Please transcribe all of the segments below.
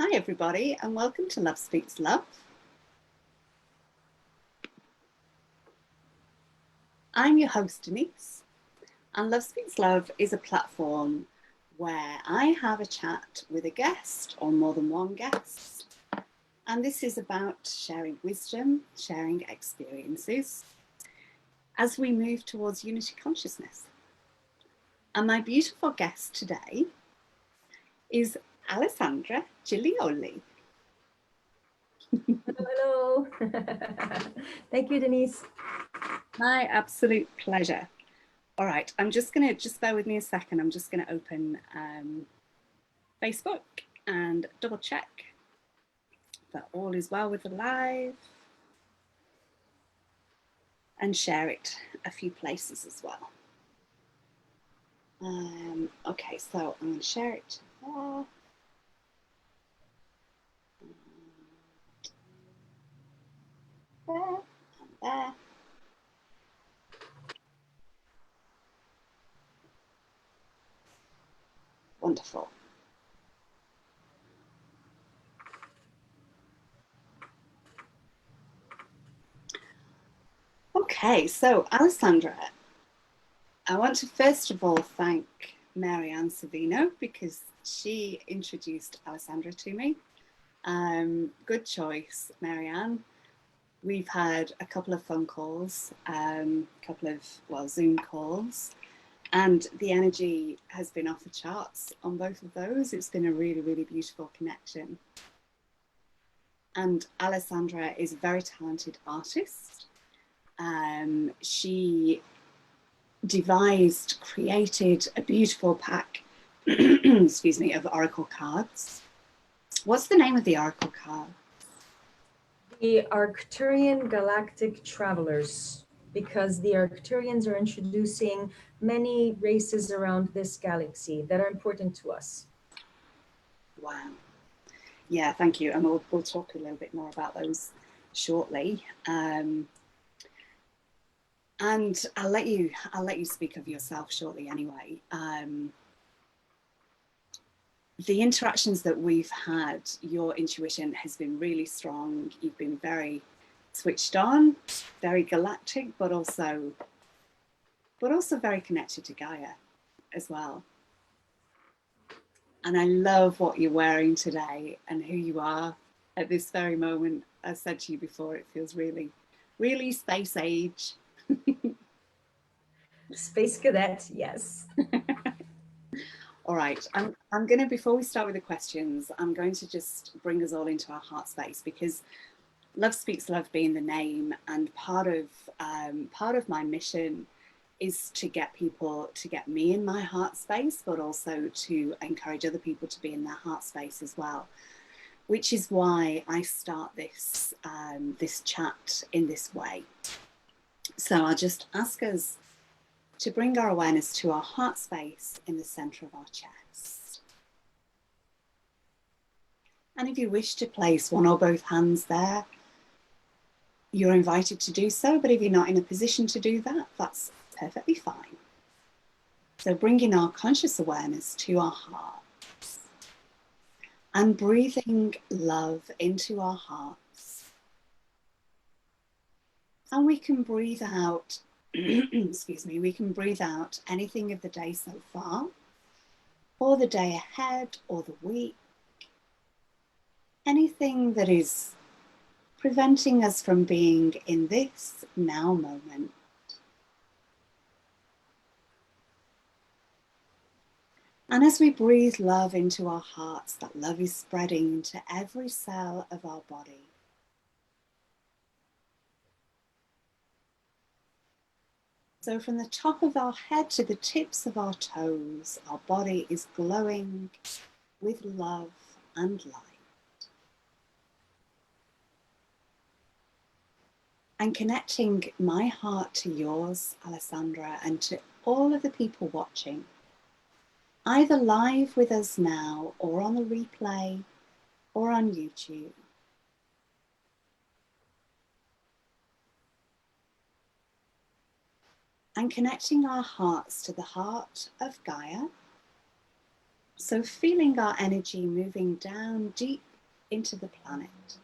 Hi everybody and welcome to Love Speaks Love. I'm your host Denise, and Love Speaks Love is a platform where I have a chat with a guest or more than one guest, and this is about sharing wisdom, sharing experiences as we move towards unity consciousness. And my beautiful guest today is Alessandra Gilioli. Hello. Thank you, Denise. My absolute pleasure. All right, I'm just going to, bear with me a second. I'm just going to open Facebook and double check that all is well with the live and share it a few places as well. Okay, so I'm going to share it there. There and there. Wonderful. Okay, so Alessandra, I want to first of all thank Marianne Savino because she introduced Alessandra to me. Good choice, Marianne. We've had a couple of phone calls, Zoom calls, and the energy has been off the charts on both of those. It's been a really, really beautiful connection. And Alessandra is a very talented artist. She created a beautiful pack, excuse me, of oracle cards. What's the name of the oracle card? The Arcturian Galactic Travelers, because the Arcturians are introducing many races around this galaxy that are important to us. Wow. Yeah, thank you. And we'll talk a little bit more about those shortly. And I'll let you speak of yourself shortly anyway. The interactions that we've had, your intuition has been really strong. You've been very switched on, very galactic, but also very connected to Gaia as well. And I love what you're wearing today and who you are at this very moment. As said to you before, it feels really, really space age. Space cadet, yes. All right, I'm going to, before we start with the questions, I'm going to just bring us all into our heart space, because Love Speaks Love being the name, and part of my mission is to get me in my heart space, but also to encourage other people to be in their heart space as well, which is why I start this chat in this way. So I'll just ask us to bring our awareness to our heart space in the center of our chest. And if you wish to place one or both hands there, you're invited to do so, but if you're not in a position to do that, that's perfectly fine. So bringing our conscious awareness to our hearts and breathing love into our hearts. And we can breathe out excuse me, we can breathe out anything of the day so far, or the day ahead, or the week, anything that is preventing us from being in this now moment. And as we breathe love into our hearts, that love is spreading into every cell of our body. So from the top of our head to the tips of our toes, our body is glowing with love and light. And connecting my heart to yours, Alessandra, and to all of the people watching, either live with us now or on the replay or on YouTube. And connecting our hearts to the heart of Gaia. So feeling our energy moving down deep into the planet,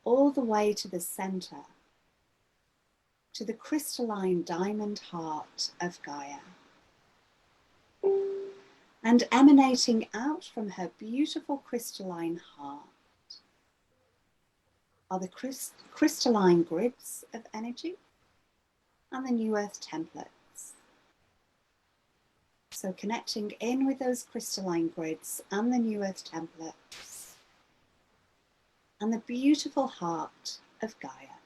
all the way to the center, to the crystalline diamond heart of Gaia. And emanating out from her beautiful crystalline heart are the crystalline grids of energy and the New Earth templates. So connecting in with those crystalline grids and the New Earth templates and the beautiful heart of Gaia.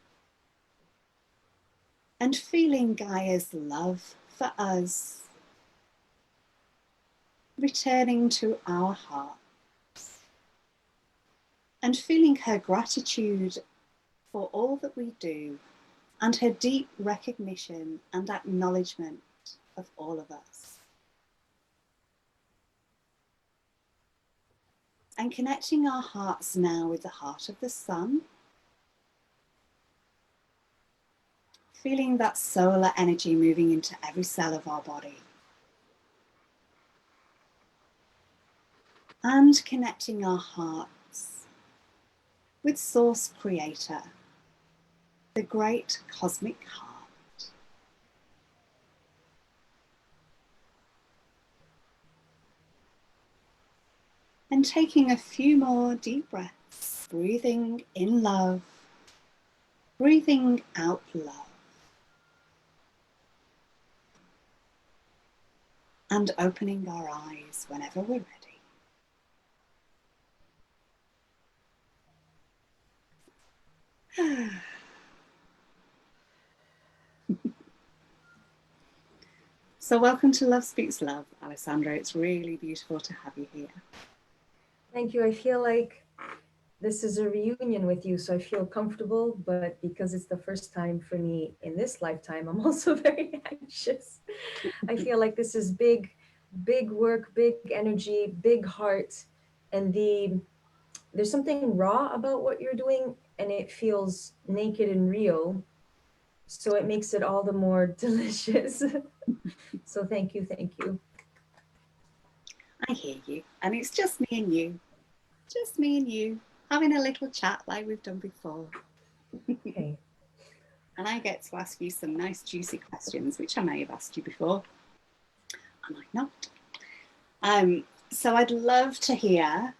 And feeling Gaia's love for us returning to our hearts. And feeling her gratitude for all that we do and her deep recognition and acknowledgement of all of us. And connecting our hearts now with the heart of the sun. Feeling that solar energy moving into every cell of our body. And connecting our hearts with Source Creator, the great cosmic heart. And taking a few more deep breaths, breathing in love, breathing out love. And opening our eyes whenever we're ready. So welcome to Love Speaks Love, Alessandra. It's really beautiful to have you here. Thank you. I feel like this is a reunion with you, so I feel comfortable, but because it's the first time for me in this lifetime, I'm also very anxious. I feel like this is big, big work, big energy, big heart, and there's something raw about what you're doing, and it feels naked and real, so it makes it all the more delicious. So thank you, thank you. I hear you, and it's just me and you, having a little chat like we've done before. Okay. And I get to ask you some nice juicy questions, which I may have asked you before, I might not. So I'd love to hear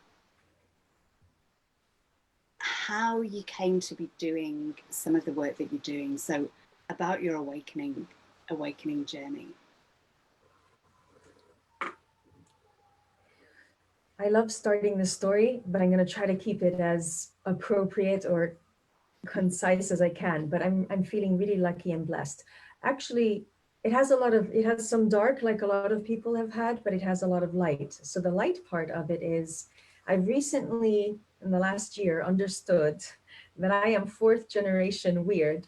how you came to be doing some of the work that you're doing. So about your awakening journey. I love starting the story, but I'm going to try to keep it as appropriate or concise as I can. But I'm feeling really lucky and blessed. Actually, it has some dark, like a lot of people have had, but it has a lot of light. So the light part of it is, I've recently, in the last year, understood that I am fourth generation weird.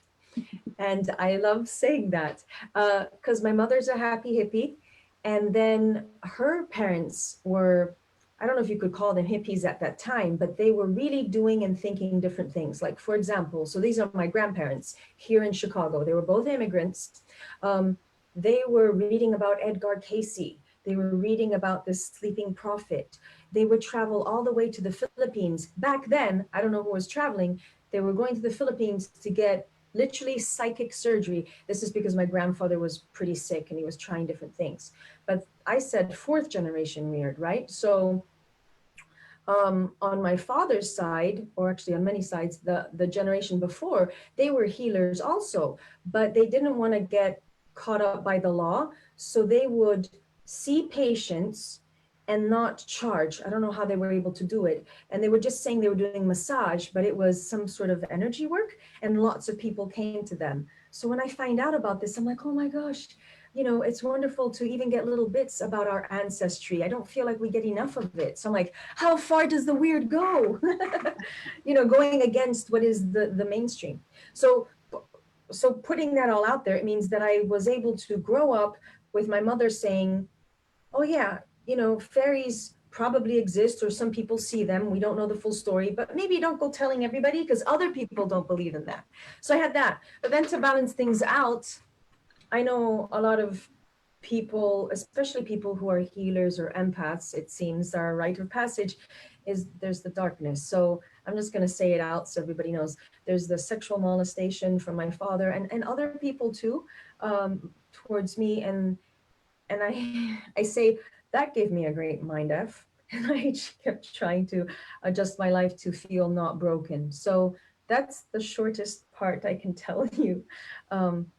And I love saying that because my mother's a happy hippie. And then her parents were, I don't know if you could call them hippies at that time, but they were really doing and thinking different things. Like, for example, so these are my grandparents here in Chicago. They were both immigrants. They were reading about Edgar Cayce. They were reading about the sleeping prophet. They would travel all the way to the Philippines. Back then, I don't know who was traveling. They were going to the Philippines to get literally psychic surgery. This is because my grandfather was pretty sick and he was trying different things. But I said fourth generation weird, right? So on my father's side, or actually on many sides, the generation before, they were healers also, but they didn't want to get caught up by the law. So they would see patients and not charge. I don't know how they were able to do it. And they were just saying they were doing massage, but it was some sort of energy work, and lots of people came to them. So when I find out about this, I'm like, oh my gosh, you know, it's wonderful to even get little bits about our ancestry. I don't feel like we get enough of it. So I'm like, how far does the weird go? You know, going against what is the mainstream. So putting that all out there, it means that I was able to grow up with my mother saying, oh yeah, you know, fairies probably exist, or some people see them. We don't know the full story, but maybe don't go telling everybody because other people don't believe in that. So I had that. But then to balance things out, I know a lot of people, especially people who are healers or empaths, it seems our rite of passage is there's the darkness. So I'm just going to say it out so everybody knows. There's the sexual molestation from my father and other people too, towards me. And I say that gave me a great mind F. And I kept trying to adjust my life to feel not broken. So that's the shortest part I can tell you. Um,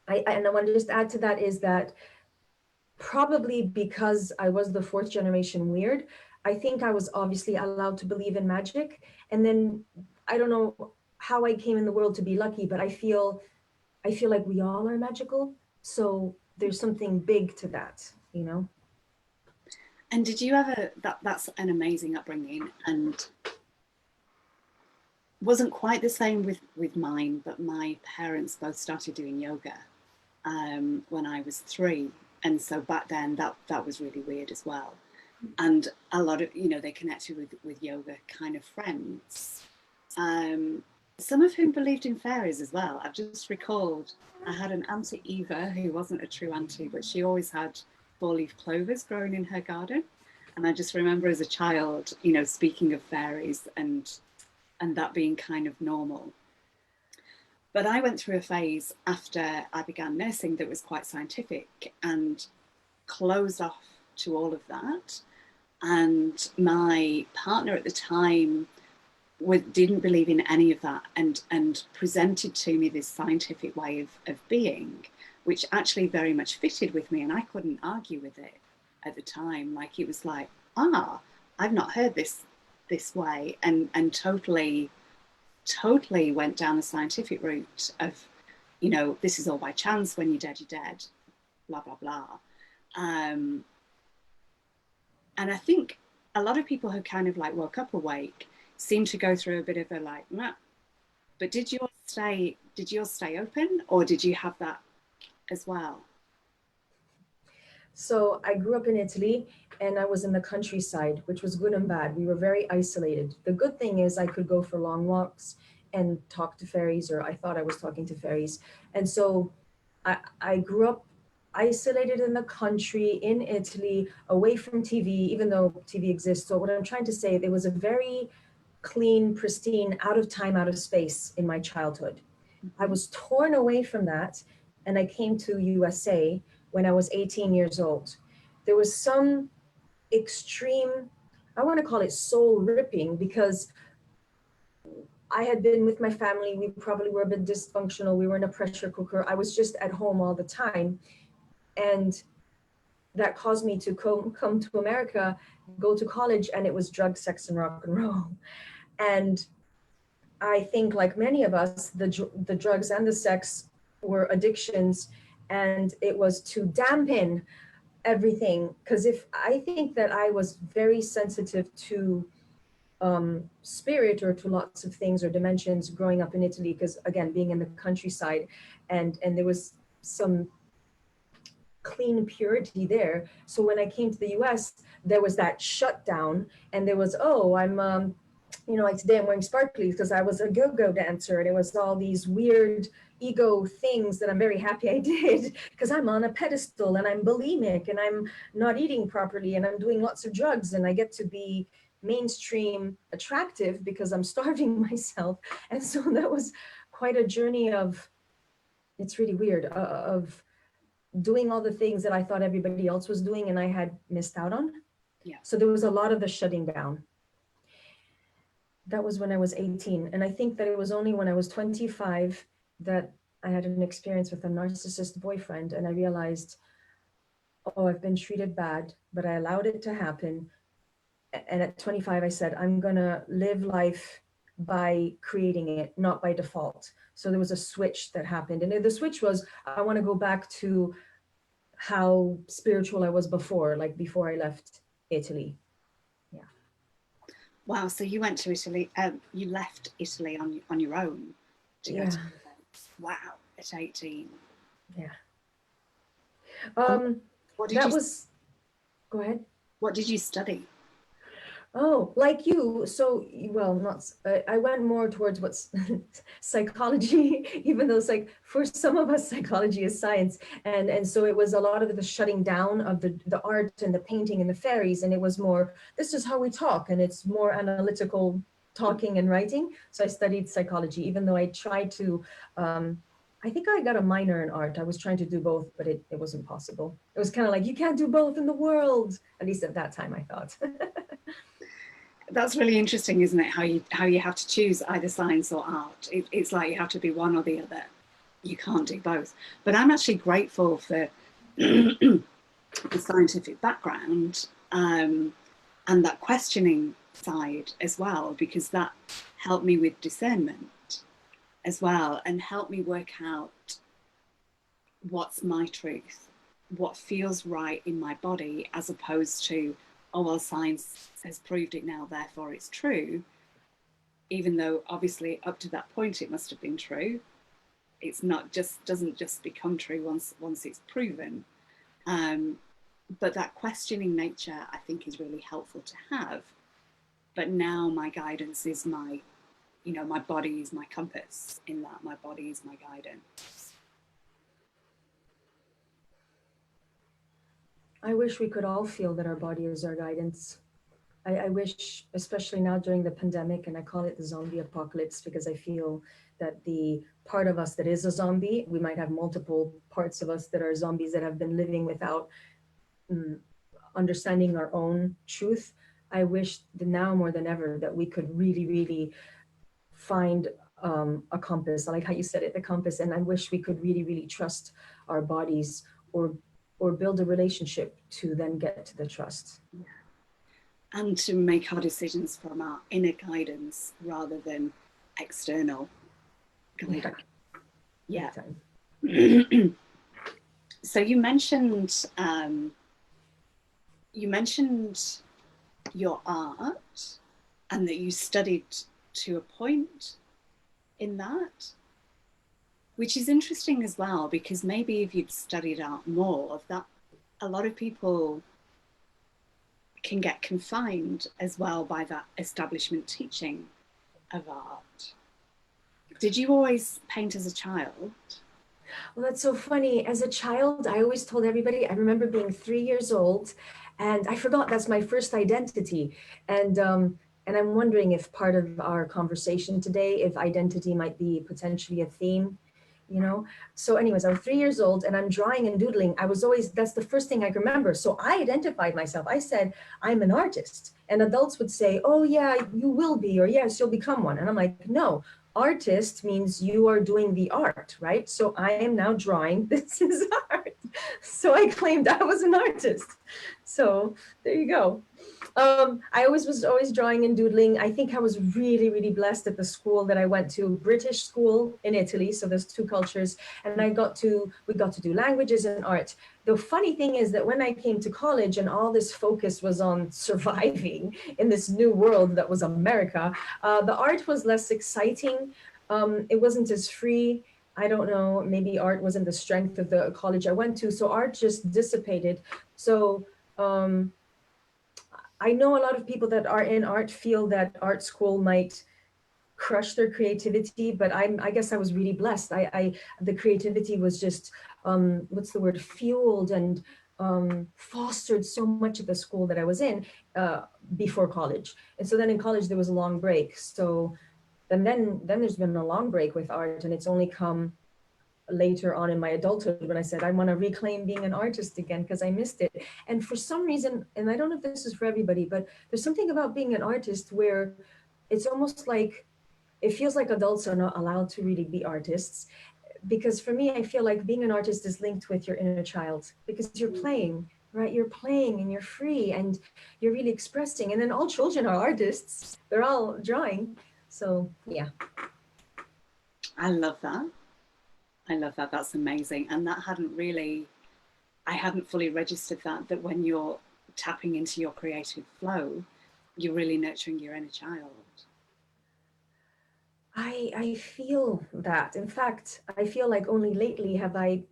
and I want to just add to that is that probably because I was the fourth generation weird, I think I was obviously allowed to believe in magic. And then I don't know how I came in the world to be lucky, but I feel like we all are magical. So there's something big to that, you know? And did you ever, that's an amazing upbringing, and wasn't quite the same with mine, but my parents both started doing yoga when I was 3. And so back then that was really weird as well. And a lot of, they connected with yoga kind of friends. Some of whom believed in fairies as well. I've just recalled I had an Auntie Eva who wasn't a true auntie, but she always had 4-leaf clovers growing in her garden. And I just remember as a child, speaking of fairies and that being kind of normal. But I went through a phase after I began nursing that was quite scientific and closed off to all of that. And my partner at the time didn't believe in any of that and presented to me this scientific way of being, which actually very much fitted with me. And I couldn't argue with it at the time. Like, it was like, I've not heard this way, and totally went down the scientific route of, this is all by chance. When you're dead, blah, blah, blah. And I think a lot of people who kind of like woke up awake seem to go through a bit of a like, nah. But did yours stay open, or did you have that as well? So I grew up in Italy and I was in the countryside, which was good and bad. We were very isolated. The good thing is I could go for long walks and talk to fairies, or I thought I was talking to fairies. And so I grew up isolated in the country in Italy, away from TV, even though TV exists. So what I'm trying to say, there was a very clean, pristine, out of time, out of space in my childhood. I was torn away from that, and I came to USA when I was 18 years old. There was some extreme, I want to call it soul ripping, because I had been with my family. We probably were a bit dysfunctional. We were in a pressure cooker. I was just at home all the time. And that caused me to come to America, go to college, and it was drugs, sex, and rock and roll. And I think, like many of us, the drugs and the sex were addictions, and it was to dampen everything. Because if I think that I was very sensitive to spirit, or to lots of things or dimensions growing up in Italy, because again, being in the countryside, and there was some clean purity there. So when I came to the US, there was that shutdown, and there was, like today I'm wearing sparklies because I was a go-go dancer, and it was all these weird ego things that I'm very happy I did, because I'm on a pedestal and I'm bulimic and I'm not eating properly and I'm doing lots of drugs, and I get to be mainstream attractive because I'm starving myself. And so that was quite a journey of, it's really weird, of doing all the things that I thought everybody else was doing and I had missed out on. Yeah. So there was a lot of the shutting down. That was when I was 18. And I think that it was only when I was 25 that I had an experience with a narcissist boyfriend. And I realized, oh, I've been treated bad, but I allowed it to happen. And at 25, I said, I'm going to live life by creating it, not by default. So there was a switch that happened. And the switch was, I want to go back to how spiritual I was before, like before I left Italy. Yeah. Wow. So you went to Italy. You left Italy on your own to go to events. Wow. At 18. Yeah. What did That you? was. Go ahead. What did you study? Oh, like you. So, well, not, I went more towards what's psychology, even though it's like for some of us, psychology is science. And so it was a lot of the shutting down of the art and the painting and the fairies. And it was more, this is how we talk. And it's more analytical talking and writing. So I studied psychology, even though I tried to, I think I got a minor in art. I was trying to do both, but it wasn't possible. It was kind of like, you can't do both in the world. At least at that time, I thought. That's really interesting, isn't it? How you have to choose either science or art. It's like you have to be one or the other. You can't do both. But I'm actually grateful for the scientific background, and that questioning side as well, because that helped me with discernment as well, and helped me work out what's my truth, what feels right in my body, as opposed to, oh, well, science has proved it now, therefore it's true. Even though obviously up to that point it must have been true. It's not just, doesn't just become true once it's proven. But that questioning nature, I think, is really helpful to have. But now my guidance is my body is my compass, in that my body is my guidance. I wish we could all feel that our body is our guidance. I wish, especially now during the pandemic, and I call it the zombie apocalypse because I feel that the part of us that is a zombie, we might have multiple parts of us that are zombies that have been living without understanding our own truth. I wish that now more than ever that we could really, really find a compass. I like how you said it, the compass. And I wish we could really, really trust our bodies, or build a relationship to then get to the trust. And to make our decisions from our inner guidance rather than external guidance. Yeah. So you mentioned your art, and that you studied to a point in that, which is interesting as well, because maybe if you'd studied art more of that, a lot of people can get confined as well by that establishment teaching of art. Did you always paint as a child? Well, that's so funny. As a child, I always told everybody, I remember being 3 years old, and I forgot that's my first identity. And I'm wondering if part of our conversation today, if identity might be potentially a theme, you know? So anyways, I'm 3 years old and I'm drawing and doodling. I was always, that's the first thing I remember. So I identified myself. I said, I'm an artist. And adults would say, oh yeah, you will be, or yes, you'll become one. And I'm like, no, artist means you are doing the art, right? So I am now drawing. This is art. So I claimed I was an artist. So there you go. I was always drawing and doodling. I think I was really, really blessed at the school that I went to, British school in Italy. So there's two cultures, and we got to do languages and art. The funny thing is that when I came to college and all this focus was on surviving in this new world that was America, the art was less exciting. It wasn't as free. I don't know, maybe art wasn't the strength of the college I went to. So art just dissipated. So I know a lot of people that are in art feel that art school might crush their creativity, but I guess I was really blessed. The creativity was just what's the word, fueled and fostered so much at the school that I was in before college. And so then in college there was a long break. So and then there's been a long break with art, and it's only come later on in my adulthood when I said I want to reclaim being an artist again because I missed it. And for some reason, and I don't know if this is for everybody, but there's something about being an artist where it's almost like it feels like adults are not allowed to really be artists. Because for me, I feel like being an artist is linked with your inner child because you're playing, right? You're playing and you're free and you're really expressing. And then all children are artists, they're all drawing. So yeah. I love that. I love that. That's amazing. And I hadn't fully registered that when you're tapping into your creative flow, you're really nurturing your inner child. I feel that. In fact, I feel like only lately have I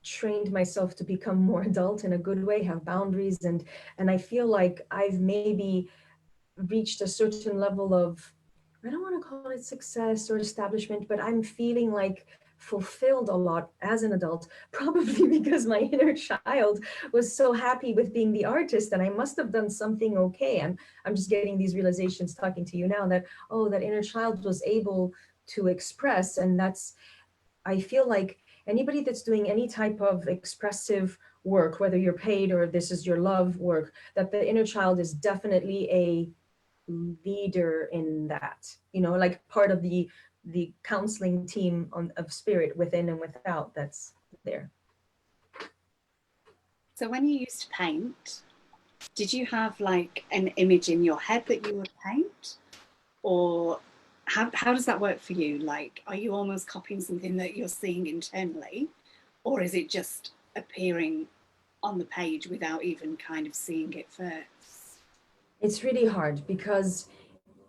trained myself to become more adult in a good way, have boundaries, and I feel like I've maybe reached a certain level of, I don't want to call it success or establishment, but I'm feeling like fulfilled a lot as an adult, probably because my inner child was so happy with being the artist, and I must have done something okay. I'm just getting these realizations talking to you now that, oh, that inner child was able to express. And that's, I feel like anybody that's doing any type of expressive work, whether you're paid or this is your love work, that the inner child is definitely a leader in that, like part of the counseling team of spirit within and without that's there. So when you used to paint, did you have like an image in your head that you would paint? Or how does that work for you? Like, are you almost copying something that you're seeing internally? Or is it just appearing on the page without even kind of seeing it first? It's really hard because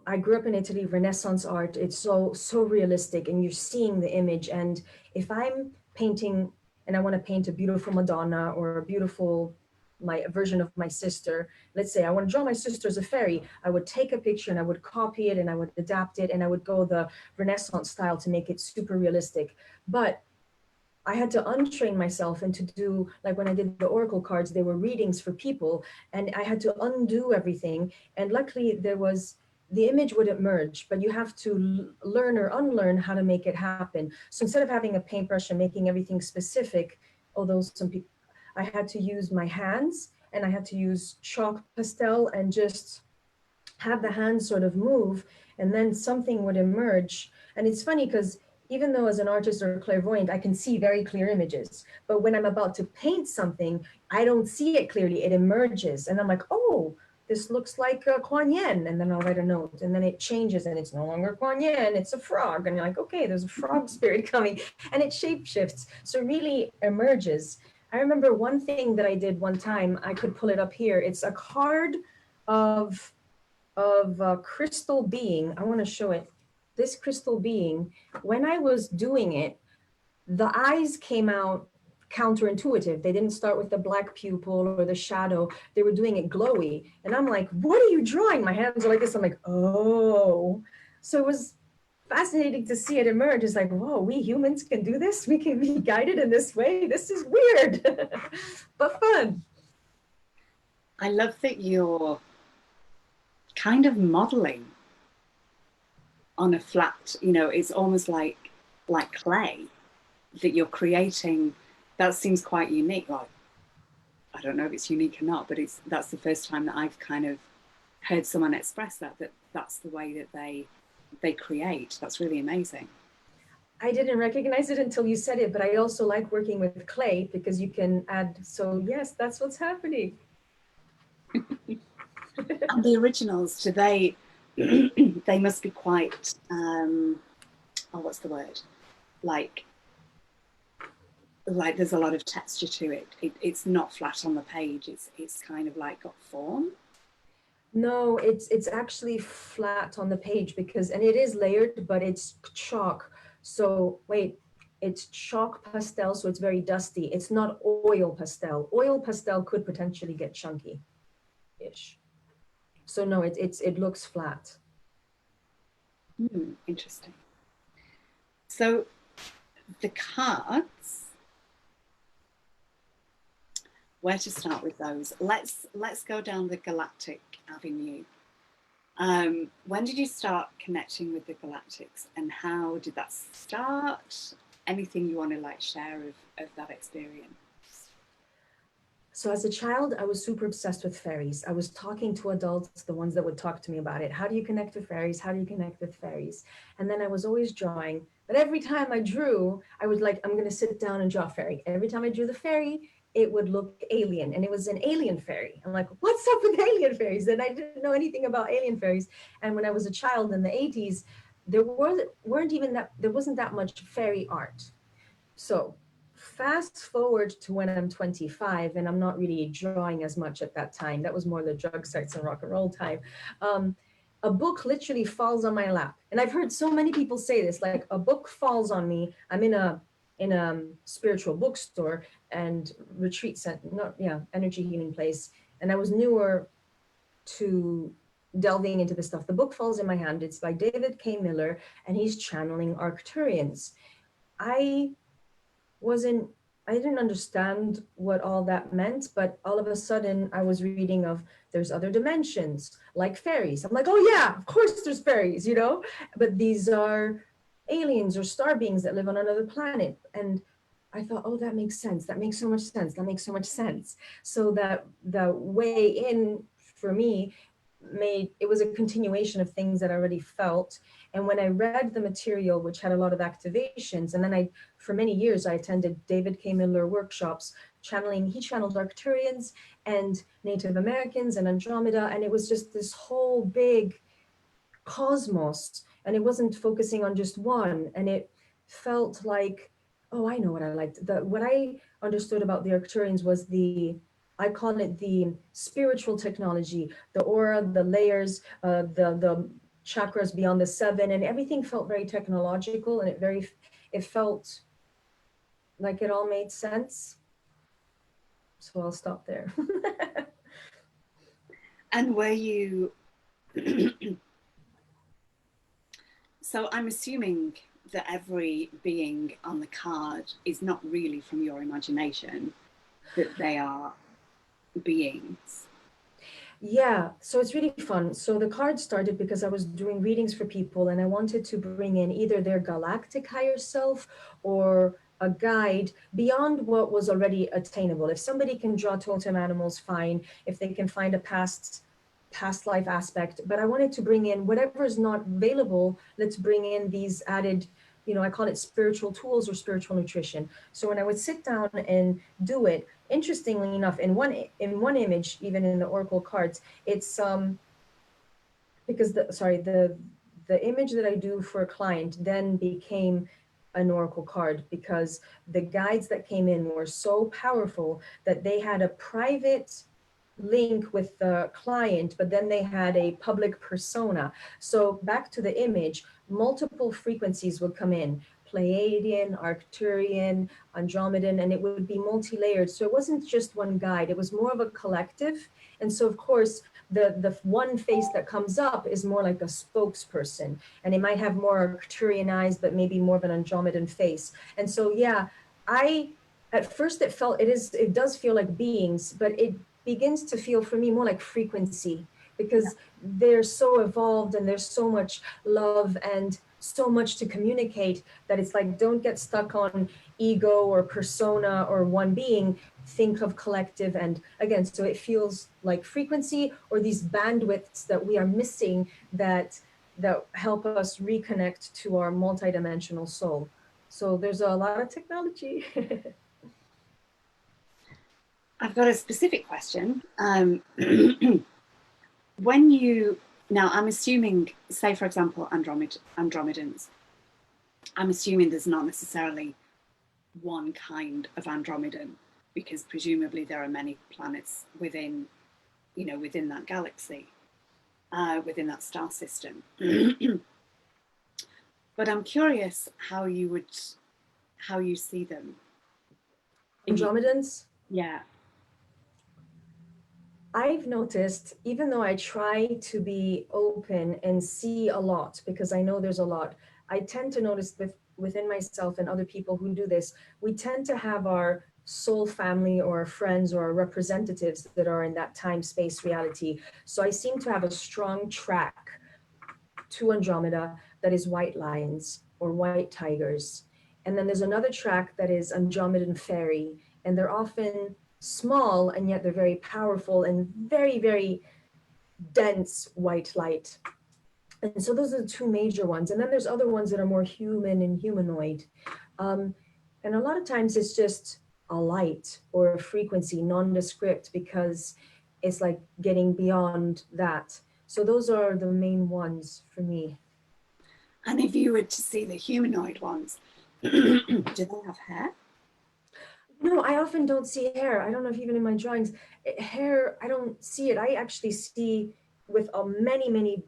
I grew up in Italy, Renaissance art. It's so realistic, and you're seeing the image. And if I'm painting and I want to paint a beautiful Madonna or a beautiful my version of my sister, let's say I want to draw my sister as a fairy, I would take a picture and I would copy it and I would adapt it and I would go the Renaissance style to make it super realistic. But I had to untrain myself and to do, like when I did the oracle cards, they were readings for people, and I had to undo everything. And luckily there was, the image would emerge, but you have to learn or unlearn how to make it happen. So instead of having a paintbrush and making everything specific, although some people, I had to use my hands and I had to use chalk pastel and just have the hands sort of move, and then something would emerge. And it's funny because even though as an artist or clairvoyant, I can see very clear images, but when I'm about to paint something, I don't see it clearly. It emerges, and I'm like, oh, this looks like Kuan Yin, and then I'll write a note, and then it changes, and it's no longer Kuan Yin, it's a frog, and you're like, okay, there's a frog spirit coming, and it shape shifts. So it really emerges. I remember one thing that I did one time. I could pull it up here. It's a card of a crystal being. I want to show it. This crystal being, when I was doing it, the eyes came out counterintuitive. They didn't start with the black pupil or the shadow. They were doing it glowy. And I'm like, what are you drawing? My hands are like this. I'm like, oh. So it was fascinating to see it emerge. It's like, whoa, we humans can do this. We can be guided in this way. This is weird, but fun. I love that you're kind of modeling on a flat, it's almost like clay that you're creating. That seems quite unique. Well, I don't know if it's unique or not, but that's the first time that I've kind of heard someone express that's the way that they create. That's really amazing. I didn't recognize it until you said it, but I also like working with clay because you can add, so yes, that's what's happening. And the originals, do they they must be quite what's the word, like there's a lot of texture to it's not flat on the page, it's kind of like got form. No, it's actually flat on the page because, and it is layered, but it's chalk. So wait, it's chalk pastel, so it's very dusty. It's not oil pastel. Oil pastel could potentially get chunky-ish. So no, it looks flat. Interesting. So the cards, where to start with those? Let's go down the galactic avenue. When did you start connecting with the galactics, and how did that start? Anything you want to share of that experience? So as a child, I was super obsessed with fairies. I was talking to adults, the ones that would talk to me about it. How do you connect with fairies? How do you connect with fairies? And then I was always drawing. But every time I drew, I was like, I'm going to sit down and draw a fairy. Every time I drew the fairy, it would look alien. And it was an alien fairy. I'm like, what's up with alien fairies? And I didn't know anything about alien fairies. And when I was a child in the 80s, there wasn't that much fairy art. So fast forward to when I'm 25 and I'm not really drawing as much at that time. That was more the drug, sex, and rock and roll time. A book literally falls on my lap. And I've heard so many people say this, like a book falls on me. I'm in a spiritual bookstore and retreat center, not, yeah, energy healing place. And I was newer to delving into this stuff. The book falls in my hand. It's by David K. Miller, and he's channeling Arcturians. I didn't understand what all that meant, but all of a sudden I was reading of there's other dimensions like fairies. I'm like, oh yeah, of course there's fairies, you know, but these are aliens or star beings that live on another planet. And I thought, oh, that makes sense. That makes so much sense. That makes so much sense. So that the way in for me made it was a continuation of things that I already felt. And when I read the material, which had a lot of activations, and then for many years, I attended David K. Miller workshops, he channeled Arcturians and Native Americans and Andromeda. And it was just this whole big cosmos, and it wasn't focusing on just one. And it felt like, oh, I know what I liked. What I understood about the Arcturians was I call it the spiritual technology, the aura, the layers, the chakras beyond the seven, and everything felt very technological, and it felt like it all made sense. So I'll stop there. And were you, so I'm assuming that every being on the card is not really from your imagination, that they are beings. Yeah, so it's really fun. So the card started because I was doing readings for people and I wanted to bring in either their galactic higher self or a guide beyond what was already attainable. If somebody can draw totem animals, fine. If they can find a past life aspect, but I wanted to bring in whatever is not available. Let's bring in these added, I call it spiritual tools or spiritual nutrition. So when I would sit down and do it, interestingly enough, in one image, even in the oracle cards, it's because the image that I do for a client then became an oracle card, because the guides that came in were so powerful that they had a private link with the client, but then they had a public persona. So back to the image, multiple frequencies would come in: Pleiadian, Arcturian, Andromedan, and it would be multi-layered. So it wasn't just one guide, it was more of a collective. And so of course, the one face that comes up is more like a spokesperson, and it might have more Arcturian eyes, but maybe more of an Andromedan face. And so, yeah, at first it does feel like beings, but it begins to feel for me more like frequency, because they're so evolved and there's so much love and so much to communicate that it's like, don't get stuck on ego or persona or one being, think of collective. And again, so it feels like frequency or these bandwidths that we are missing that help us reconnect to our multidimensional soul. So there's a lot of technology. I've got a specific question. Now I'm assuming, say for example, Andromedans, I'm assuming there's not necessarily one kind of Andromedan, because presumably there are many planets within that galaxy, within that star system. But I'm curious how you see them. Andromedans? Yeah. I've noticed, even though I try to be open and see a lot, because I know there's a lot, I tend to notice within myself and other people who do this, we tend to have our soul family or our friends or our representatives that are in that time space reality. So I seem to have a strong track to Andromeda that is white lions or white tigers. And then there's another track that is Andromedan fairy, and they're often small, and yet they're very powerful and very, very dense white light. And so those are the two major ones. And then there's other ones that are more human and humanoid. And a lot of times it's just a light or a frequency, nondescript, because it's like getting beyond that. So those are the main ones for me. And if you were to see the humanoid ones, do they have hair? No, I often don't see hair. I don't know if even in my drawings, hair, I don't see it. I actually see with many, many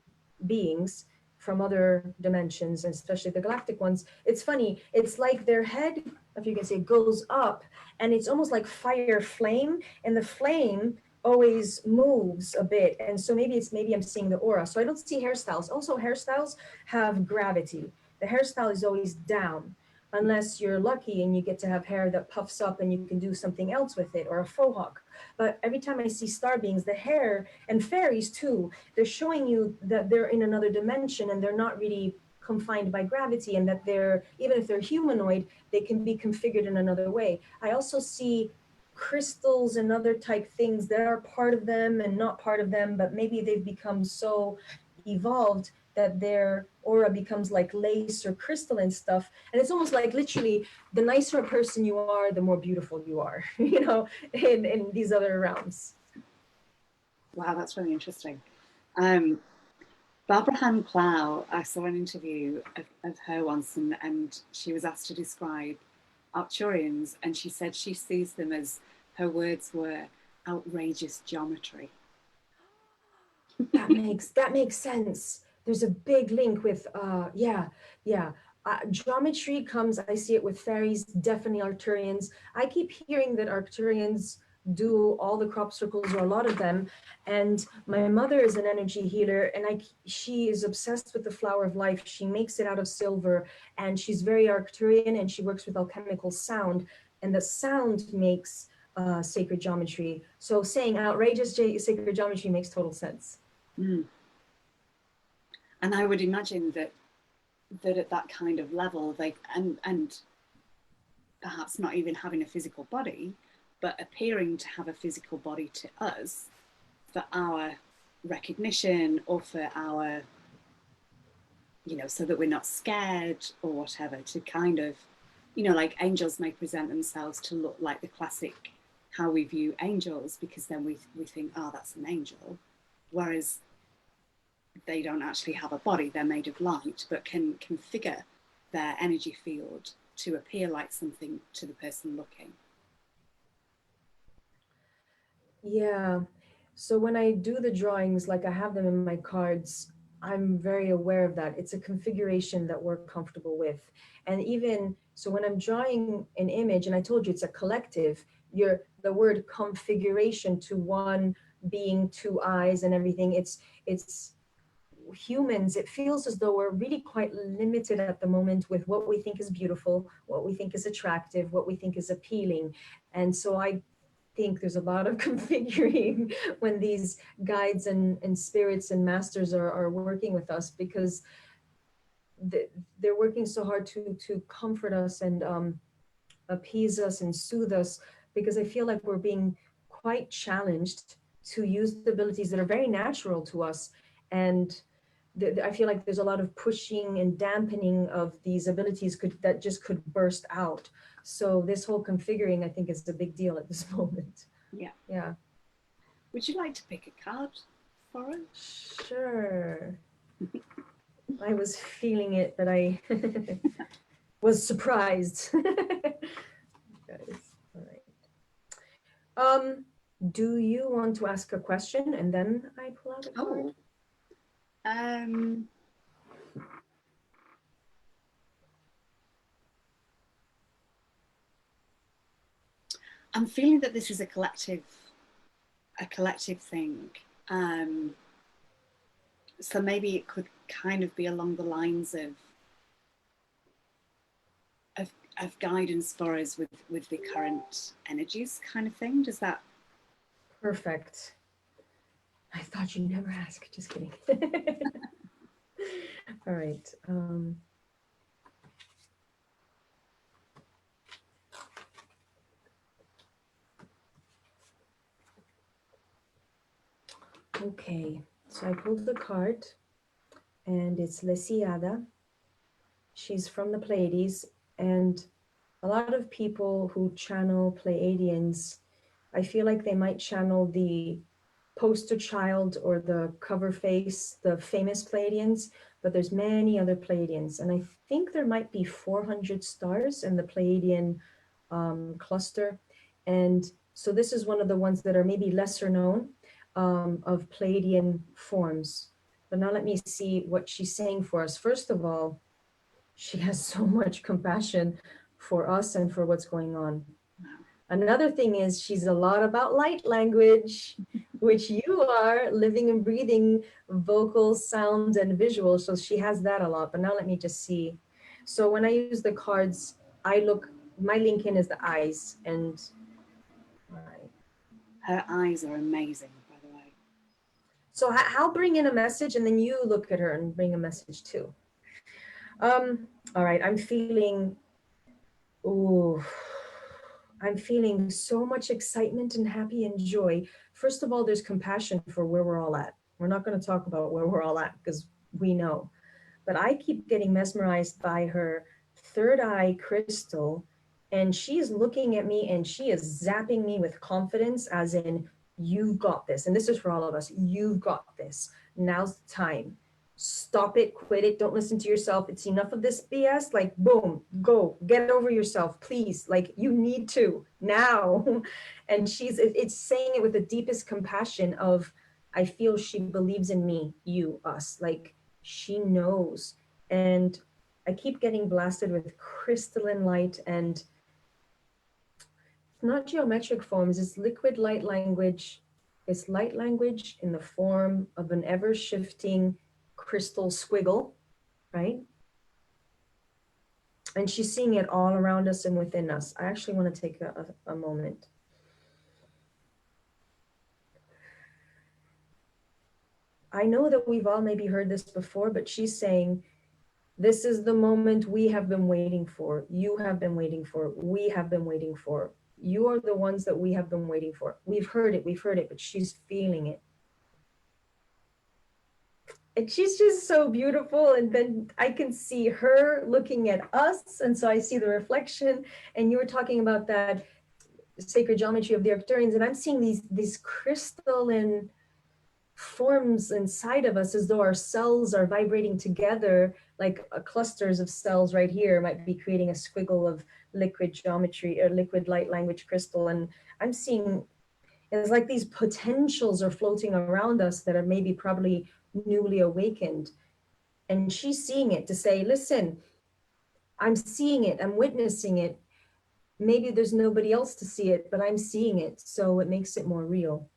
beings from other dimensions, and especially the galactic ones. It's funny. It's like their head, if you can say, goes up, and it's almost like fire flame. And the flame always moves a bit. And so maybe I'm seeing the aura. So I don't see hairstyles. Also, hairstyles have gravity. The hairstyle is always down, unless you're lucky and you get to have hair that puffs up and you can do something else with it, or a faux hawk. But every time I see star beings, the hair, and fairies too, they're showing you that they're in another dimension and they're not really confined by gravity, and that they're, even if they're humanoid, they can be configured in another way. I also see crystals and other type things that are part of them and not part of them, but maybe they've become so evolved that their aura becomes like lace or crystalline stuff. And it's almost like literally the nicer a person you are, the more beautiful you are, you know, in these other realms. Wow, that's really interesting. Um, Barbara Han Plow, I saw an interview of her once, and she was asked to describe Arcturians, and she said she sees them as, her words were, outrageous geometry. That makes sense. There's a big link with yeah. Geometry comes, I see it with fairies, definitely Arcturians. I keep hearing that Arcturians do all the crop circles, or a lot of them. And my mother is an energy healer, and she is obsessed with the flower of life. She makes it out of silver, and she's very Arcturian, and she works with alchemical sound, and the sound makes sacred geometry. So saying outrageous sacred geometry makes total sense. Mm. And I would imagine that at that kind of level, they, and perhaps not even having a physical body, but appearing to have a physical body to us for our recognition, or for our, you know, so that we're not scared or whatever, to kind of, you know, like angels may present themselves to look like the classic how we view angels, because then we think, oh, that's an angel, whereas they don't actually have a body, they're made of light, but can configure their energy field to appear like something to the person looking. Yeah. So when I do the drawings, like I have them in my cards, I'm very aware of that. It's a configuration that we're comfortable with. And even so, when I'm drawing an image, and I told you it's a collective, the word configuration to one being, two eyes and everything, it's humans, it feels as though we're really quite limited at the moment with what we think is beautiful, what we think is attractive, what we think is appealing. And so I think there's a lot of configuring when these guides and spirits and masters are working with us, because they're working so hard to comfort us and appease us and soothe us, because I feel like we're being quite challenged to use the abilities that are very natural to us. And I feel like there's a lot of pushing and dampening of these abilities that just could burst out. So this whole configuring, I think, is a big deal at this moment. Yeah. Yeah. Would you like to pick a card for us? Sure. I was feeling it, but I was surprised. Guys, all right. Do you want to ask a question and then I pull out a card? Um, I'm feeling that this is a collective thing. So maybe it could kind of be along the lines of guidance for us with the current energies, kind of thing. Does that? Perfect. I thought you'd never ask. Just kidding. All right. Okay. So I pulled the card, and it's Lesiada. She's from the Pleiades, and a lot of people who channel Pleiadians, I feel like they might channel the poster child or the cover face, the famous Pleiadians, but there's many other Pleiadians. And I think there might be 400 stars in the Pleiadian cluster. And so this is one of the ones that are maybe lesser known of Pleiadian forms. But now let me see what she's saying for us. First of all, she has so much compassion for us and for what's going on. Another thing is she's a lot about light language, which you are, living and breathing vocals, sounds, and visuals. So she has that a lot. But now let me just see. So when I use the cards, I look, my link in is the eyes. And right. Her eyes are amazing, by the way. So I'll bring in a message and then you look at her and bring a message too. All right, I'm feeling, ooh, I'm feeling so much excitement and happy and joy. First of all, there's compassion for where we're all at. We're not going to talk about where we're all at because we know. But I keep getting mesmerized by her third eye crystal. And she is looking at me and she is zapping me with confidence, as in, you've got this. And this is for all of us. You've got this. Now's the time. Stop it, quit it, don't listen to yourself. It's enough of this BS. Like, boom, go, get over yourself, please. Like, you need to now. And it's saying it with the deepest compassion of, I feel she believes in me, you, us. Like, she knows. And I keep getting blasted with crystalline light, and not geometric forms, it's liquid light language. It's light language in the form of an ever shifting crystal squiggle, right? And she's seeing it all around us and within us. I actually want to take a moment. I know that we've all maybe heard this before, but she's saying, this is the moment we have been waiting for. You have been waiting for. We have been waiting for. You are the ones that we have been waiting for. We've heard it, but she's feeling it. And she's just so beautiful. And then I can see her looking at us. And so I see the reflection. And you were talking about that sacred geometry of the Arcturians. And I'm seeing these crystalline forms inside of us, as though our cells are vibrating together, like clusters of cells right here might be creating a squiggle of liquid geometry or liquid light language crystal. And I'm seeing it's like these potentials are floating around us that are maybe probably newly awakened. And she's seeing it to say, listen, I'm seeing it, I'm witnessing it. Maybe there's nobody else to see it, but I'm seeing it. So it makes it more real.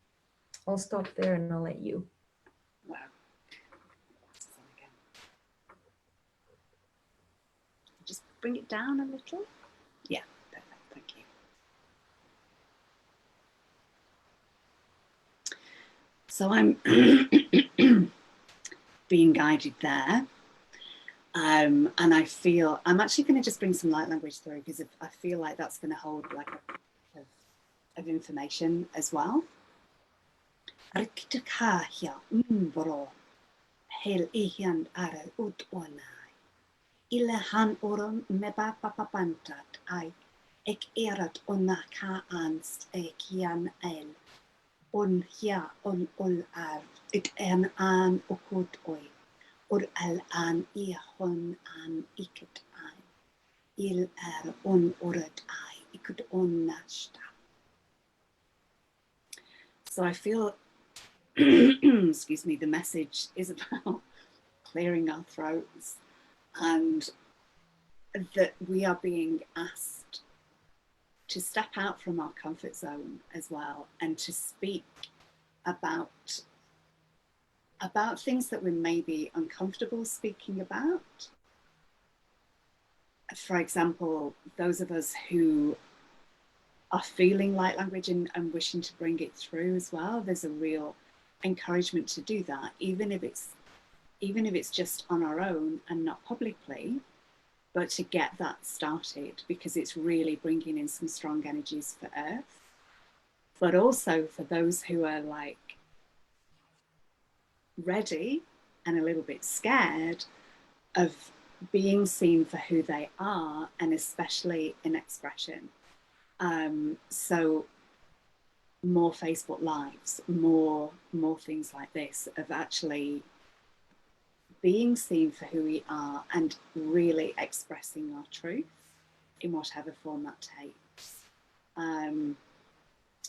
I'll stop there and I'll let you. Wow. Just bring it down a little. Yeah, perfect. Thank you. So I'm being guided there. And I feel, I'm actually going to just bring some light language through, because I feel like that's going to hold like of information as well. Arcturian Oracle, hel ihan ara ut onai. Ilahan oron meba papapantat ai ek erat onna ka anst ekian el on hia on ol ar it an okut oi or al an ihon an ikut ai il er on orat ai ikut on nashta. So I feel excuse me, the message is about clearing our throats, and that we are being asked to step out from our comfort zone as well, and to speak about things that we may be uncomfortable speaking about. For example, those of us who are feeling light language and wishing to bring it through as well, there's a real encouragement to do that, even if it's just on our own and not publicly, but to get that started, because it's really bringing in some strong energies for Earth. But also for those who are like ready and a little bit scared of being seen for who they are, and especially in expression. So more Facebook Lives, more things like this, of actually being seen for who we are and really expressing our truth in whatever form that takes. And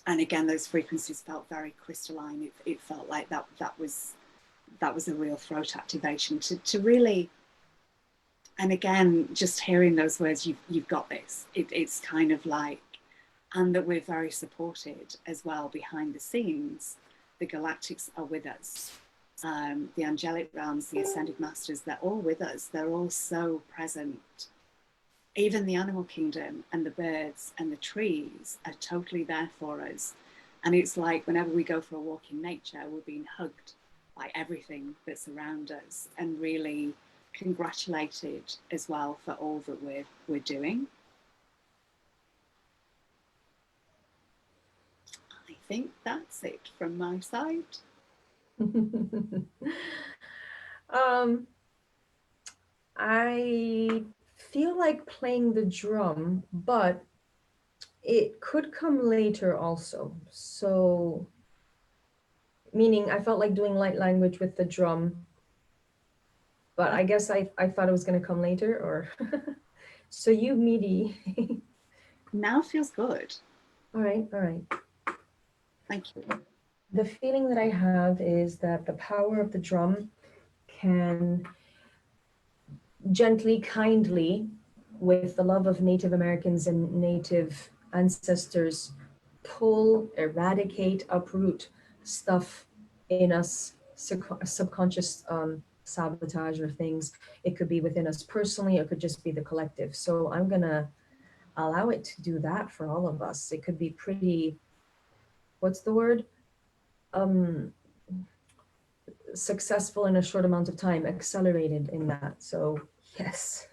again, those frequencies felt very crystalline. It felt like that was a real throat activation to really. And again, just hearing those words, you've got this. It's kind of like and that we're very supported as well behind the scenes. The galactics are with us. The angelic realms, the ascended masters, they're all with us. They're all so present. Even the animal kingdom and the birds and the trees are totally there for us. And it's like whenever we go for a walk in nature, we're being hugged by everything that's around us and really congratulated as well for all that we're doing. I think that's it from my side. I feel like playing the drum, but it could come later also. So, meaning I felt like doing light language with the drum, but I guess I thought it was going to come later, or so you, meaty. Now feels good. All right, all right. Thank you. The feeling that I have is that the power of the drum can gently, kindly, with the love of Native Americans and Native ancestors, pull, eradicate, uproot stuff in us, subconscious sabotage or things. It could be within us personally, it could just be the collective. So I'm going to allow it to do that for all of us. It could be pretty, what's the word? Successful in a short amount of time, accelerated in that. So yes.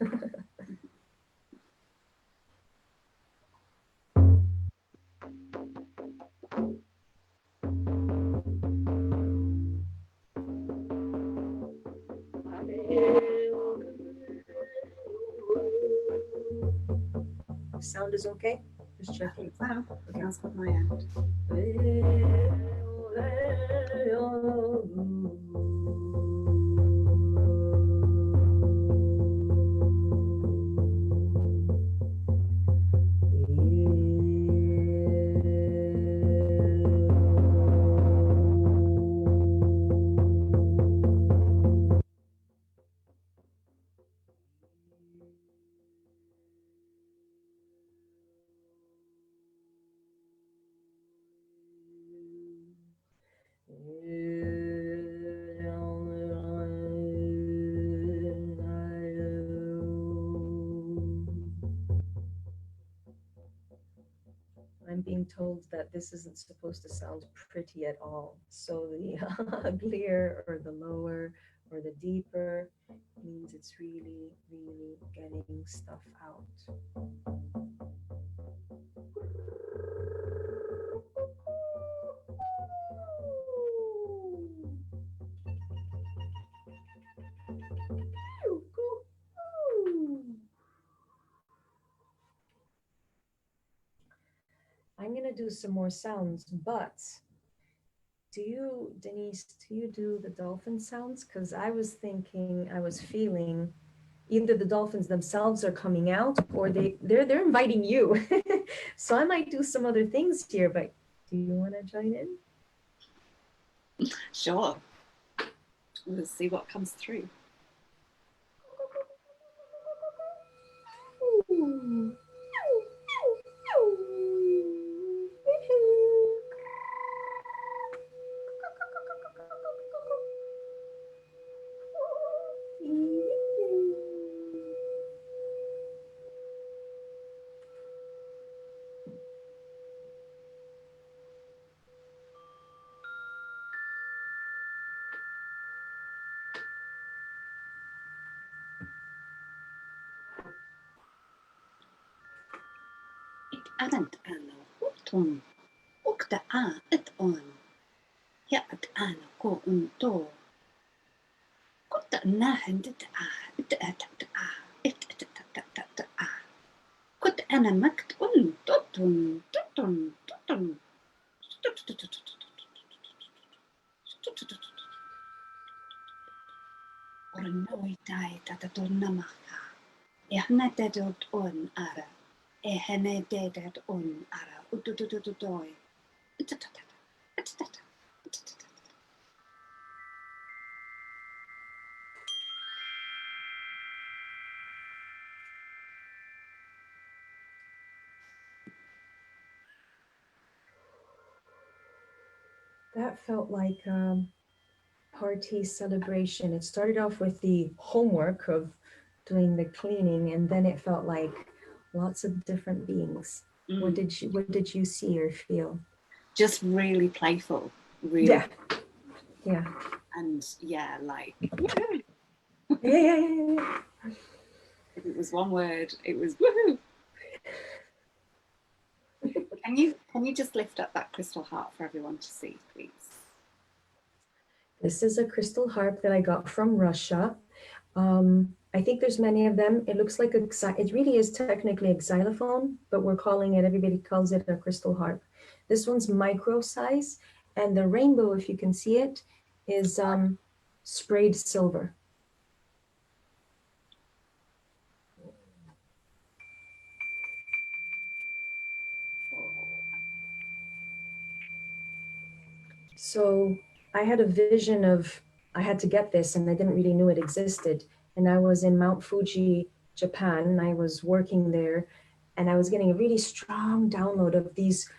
Sound is okay? Just checking. So, sounds good my end. I'm being told that this isn't supposed to sound pretty at all. So the uglier or the lower or the deeper means it's really, really getting stuff out. I'm gonna do some more sounds, but do you, Denise, do you do the dolphin sounds? Because I was thinking, I was feeling either the dolphins themselves are coming out or they're inviting you. So I might do some other things here, but do you want to join in? Sure. Let's see what comes through. أنت أنا وقتهم وقت أتون يا أنا كو أنتو كنت أنا هندت كنت أنا مكت توتن توتن توتن ورنوي تاي تتدون مخا إحنا تدود أون أرى إحنا تدود أون أرى أدودودودوي That felt like party celebration. It started off with the homework of doing the cleaning, and then it felt like lots of different beings. Mm. What did you see or feel? Just really playful, really. Yeah, yeah, And yeah, like yeah, yeah, yeah, yeah. if it was one word, it was woohoo. Can you just lift up that crystal heart for everyone to see, please? This is a crystal harp that I got from Russia. I think there's many of them. It looks like it really is technically a xylophone, but we're calling it, everybody calls it a crystal harp. This one's micro size, and the rainbow, if you can see it, is sprayed silver. So I had a vision of, I had to get this and I didn't really know it existed. And I was in Mount Fuji, Japan, and I was working there, and I was getting a really strong download of these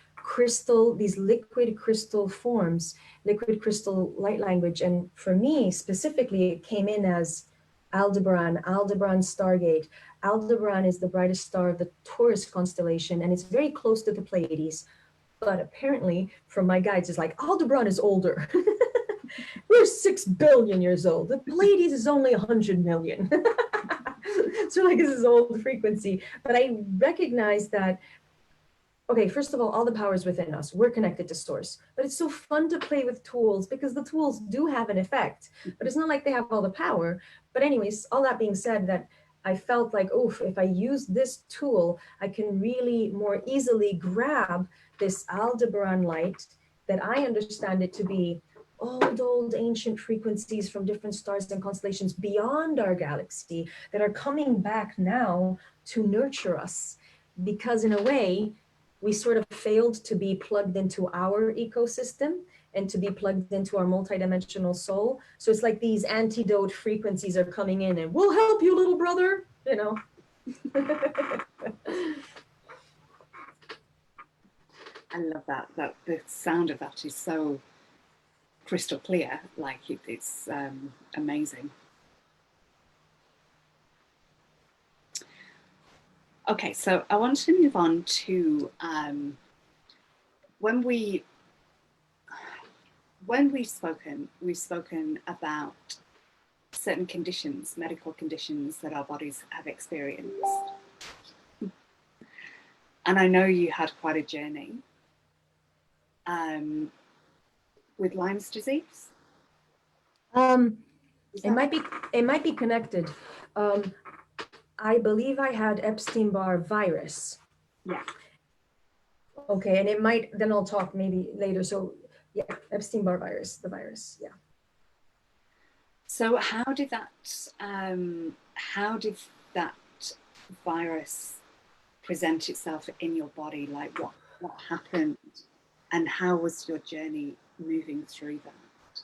liquid crystal forms, liquid crystal light language. And for me specifically, it came in as Aldebaran Stargate. Aldebaran is the brightest star of the Taurus constellation, and it's very close to the Pleiades. But apparently, from my guides, it's like Aldebaran is older. We're 6 billion years old. The Pleiades is only 100 million. So like this is old frequency. But I recognize that, okay, first of all the power is within us. We're connected to source. But it's so fun to play with tools because the tools do have an effect, but it's not like they have all the power. But anyways, all that being said, that I felt like, oof, if I use this tool, I can really more easily grab this Aldebaran light that I understand it to be old ancient frequencies from different stars and constellations beyond our galaxy that are coming back now to nurture us. Because in a way, we sort of failed to be plugged into our ecosystem and to be plugged into our multidimensional soul. So it's like these antidote frequencies are coming in and we'll help you, little brother, you know. I love that. That the sound of that is so crystal clear. Like it's amazing. Okay, so I want to move on to when we've spoken about certain conditions, medical conditions that our bodies have experienced. And I know you had quite a journey with Lyme's disease. It might be connected. I believe I had Epstein-Barr virus. Yeah. Okay, and it might, then I'll talk maybe later. So yeah, Epstein-Barr virus, the virus, yeah. So how did that virus present itself in your body? Like what happened, and how was your journey moving through that?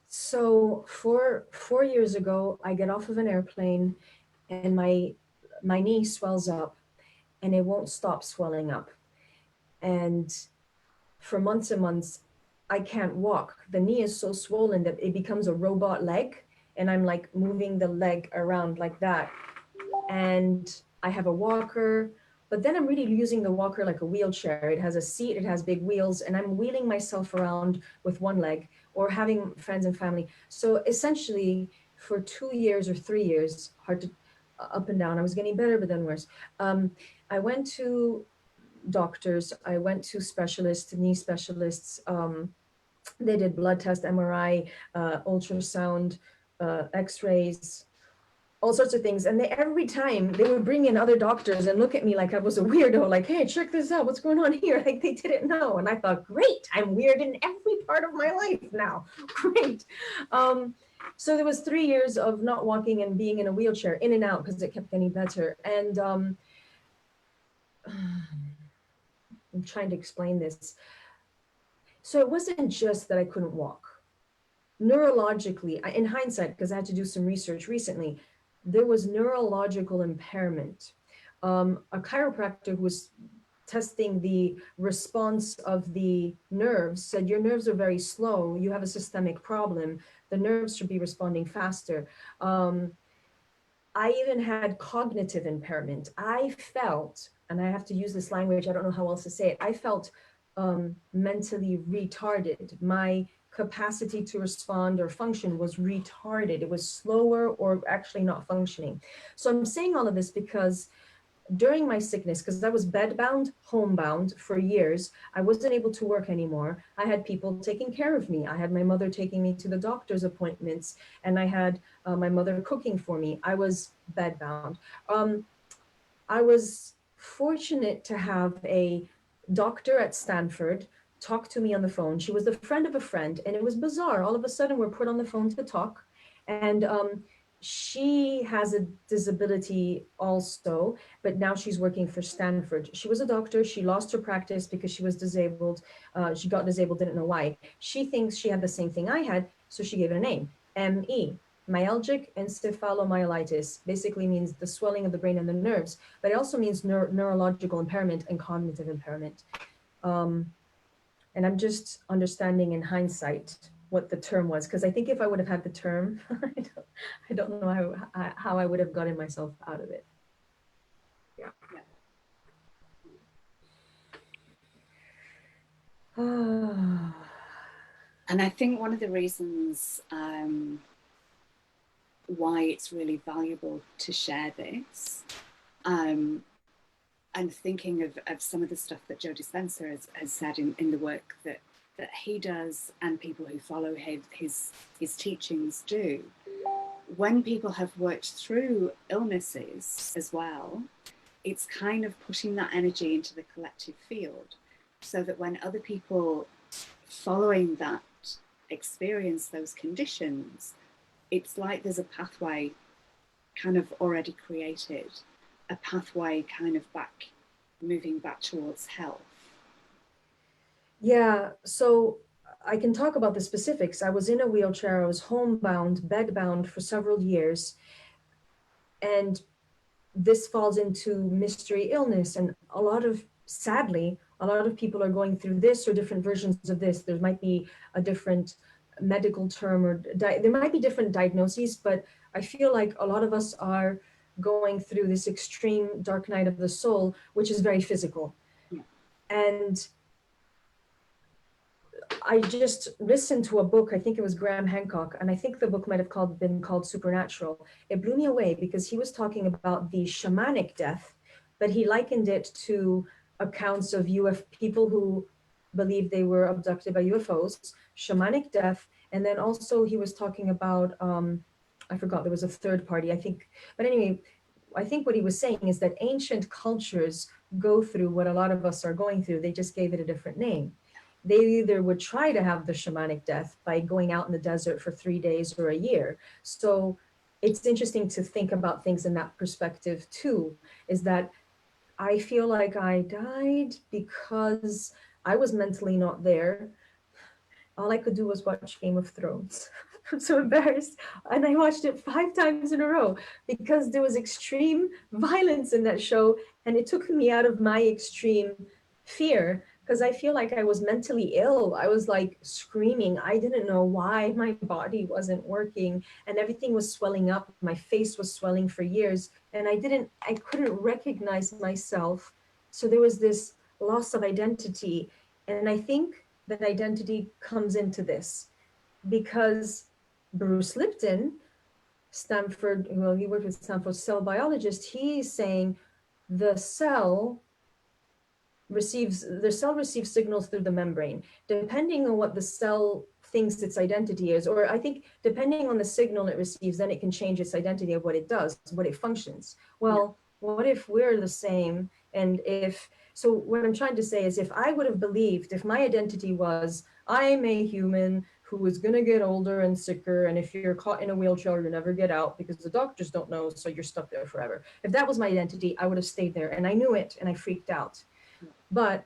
So 4 years ago, I get off of an airplane and my knee swells up and it won't stop swelling up. And for months and months, I can't walk. The knee is so swollen that it becomes a robot leg. And I'm like moving the leg around like that. And I have a walker, but then I'm really using the walker like a wheelchair. It has a seat, it has big wheels, and I'm wheeling myself around with one leg or having friends and family. So essentially, for 2 years or 3 years, hard to up and down, I was getting better, but then worse. I went to doctors, I went to specialists, knee specialists. They did blood test, MRI, ultrasound, x-rays, all sorts of things. And every time they would bring in other doctors and look at me like I was a weirdo, like, hey, check this out, what's going on here? Like they didn't know. And I thought, great, I'm weird in every part of my life now. Great. So there was 3 years of not walking and being in a wheelchair, in and out, because it kept getting better. And I'm trying to explain this. So it wasn't just that I couldn't walk. Neurologically, in hindsight, because I had to do some research recently, there was neurological impairment. A chiropractor who was testing the response of the nerves, said your nerves are very slow, you have a systemic problem, the nerves should be responding faster. I even had cognitive impairment. I felt, and I have to use this language, I don't know how else to say it, I felt mentally retarded. My capacity to respond or function was retarded. It was slower or actually not functioning. So I'm saying all of this because during my sickness, because I was bedbound, homebound for years, I wasn't able to work anymore. I had people taking care of me. I had my mother taking me to the doctor's appointments, and I had my mother cooking for me. I was bedbound. I was fortunate to have a doctor at Stanford talk to me on the phone. She was the friend of a friend, and it was bizarre. All of a sudden, we're put on the phone to talk, and she has a disability also, but now she's working for Stanford. She was a doctor. She lost her practice because she was disabled. She got disabled, didn't know why. She thinks she had the same thing I had, so she gave it a name, ME. Myalgic encephalomyelitis basically means the swelling of the brain and the nerves, but it also means neurological impairment and cognitive impairment. And I'm just understanding in hindsight what the term was, because I think if I would have had the term, I don't know how I would have gotten myself out of it. Yeah. And I think one of the reasons why it's really valuable to share this, and thinking of some of the stuff that Joe Dispenza has said in the work that he does and people who follow his teachings do, when people have worked through illnesses as well, it's kind of putting that energy into the collective field so that when other people following that experience those conditions, it's like there's a pathway kind of already created, a pathway kind of moving back towards health. Yeah, so I can talk about the specifics. I was in a wheelchair, I was homebound, bedbound for several years. And this falls into mystery illness. And sadly, a lot of people are going through this or different versions of this. There might be a different medical term or there might be different diagnoses, but I feel like a lot of us are going through this extreme dark night of the soul, which is very physical. Yeah. And I just listened to a book, I think it was Graham Hancock, and I think the book might have been called Supernatural. It blew me away because he was talking about the shamanic death, but he likened it to accounts of people who believed they were abducted by UFOs, shamanic death, and then also he was talking about, I forgot, there was a third party, I think, but anyway, I think what he was saying is that ancient cultures go through what a lot of us are going through, they just gave it a different name. They either would try to have the shamanic death by going out in the desert for 3 days or a year. So it's interesting to think about things in that perspective too, is that I feel like I died because I was mentally not there. All I could do was watch Game of Thrones. I'm so embarrassed. And I watched it 5 times in a row because there was extreme violence in that show. And it took me out of my extreme fear because I feel like I was mentally ill. I was like screaming. I didn't know why my body wasn't working and everything was swelling up. My face was swelling for years and I couldn't recognize myself. So there was this loss of identity. And I think that identity comes into this because Bruce Lipton, he worked with Stanford cell biologist, he's saying the cell receives signals through the membrane. Depending on what the cell thinks its identity is, or I think depending on the signal it receives, then it can change its identity of what it does, what it functions. Well, what if we're the same? And so what I'm trying to say is if I would have believed, if my identity was, I'm a human who is going to get older and sicker, and if you're caught in a wheelchair, you'll never get out because the doctors don't know, so you're stuck there forever. If that was my identity, I would have stayed there, and I knew it, and I freaked out. But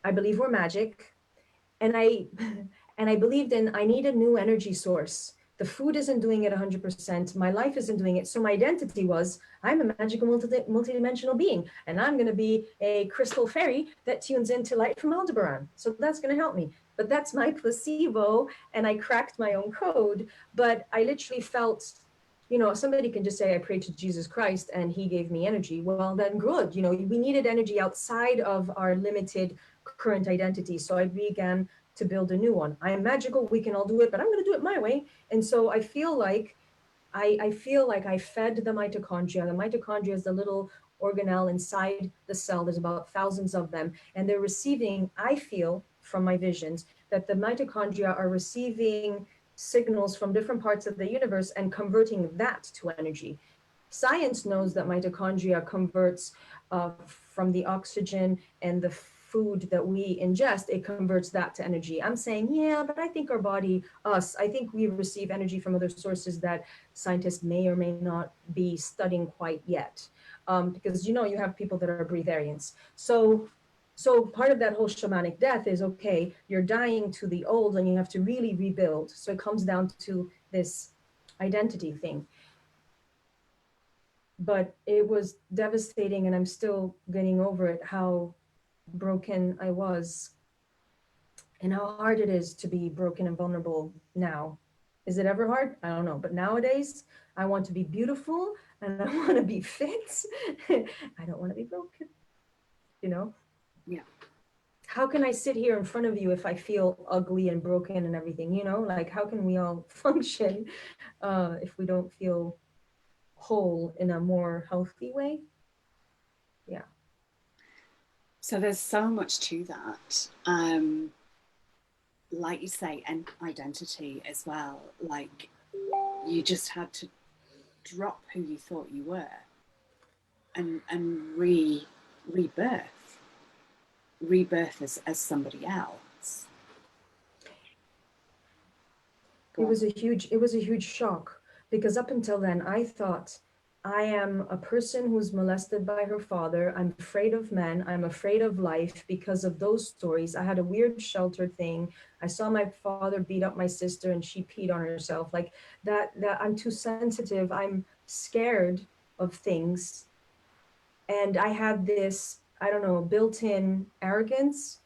I believe we're magic, and I believed in, I need a new energy source The food isn't doing it 100%. My life isn't doing it. So my identity was, I'm a magical multidimensional being, and I'm going to be a crystal fairy that tunes into light from Aldebaran. So that's going to help me. But that's my placebo, and I cracked my own code. But I literally felt, you know, somebody can just say, I prayed to Jesus Christ and he gave me energy. Well, then good. You know, we needed energy outside of our limited current identity. So I began to build a new one. I am magical. We can all do it, but I'm going to do it my way. And so I feel like I feel like I fed the mitochondria. The mitochondria is the little organelle inside the cell. There's about thousands of them. And they're receiving, I feel from my visions, that the mitochondria are receiving signals from different parts of the universe and converting that to energy. Science knows that mitochondria converts from the oxygen and the food that we ingest, it converts that to energy. I'm saying, yeah, but I think our body, I think we receive energy from other sources that scientists may or may not be studying quite yet. Because, you know, you have people that are breatharians. So part of that whole shamanic death is, okay, you're dying to the old and you have to really rebuild. So it comes down to this identity thing. But it was devastating, and I'm still getting over it, how broken I was and how hard it is to be broken and vulnerable now. Is it ever hard? I don't know. But nowadays, I want to be beautiful and I want to be fit. I don't want to be broken, you know? Yeah. How can I sit here in front of you if I feel ugly and broken and everything, you know? Like, how can we all function if we don't feel whole in a more healthy way? Yeah. So there's so much to that. Like you say, and identity as well. Like you just had to drop who you thought you were and rebirth as somebody else. It was a huge shock, because up until then I thought, I am a person who's molested by her father. I'm afraid of men. I'm afraid of life because of those stories. I had a weird shelter thing. I saw my father beat up my sister and she peed on herself. Like that I'm too sensitive. I'm scared of things. And I had this, I don't know, built-in arrogance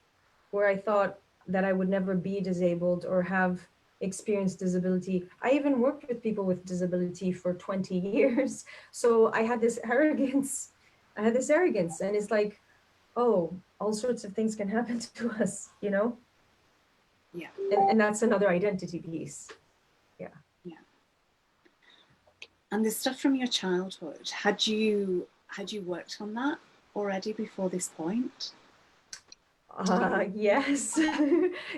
where I thought that I would never be disabled or have experienced disability. I even worked with people with disability for 20 years. So I had this arrogance. And it's like, oh, all sorts of things can happen to us, you know? Yeah. And that's another identity piece. Yeah. Yeah. And the stuff from your childhood, had you worked on that already before this point? Yes,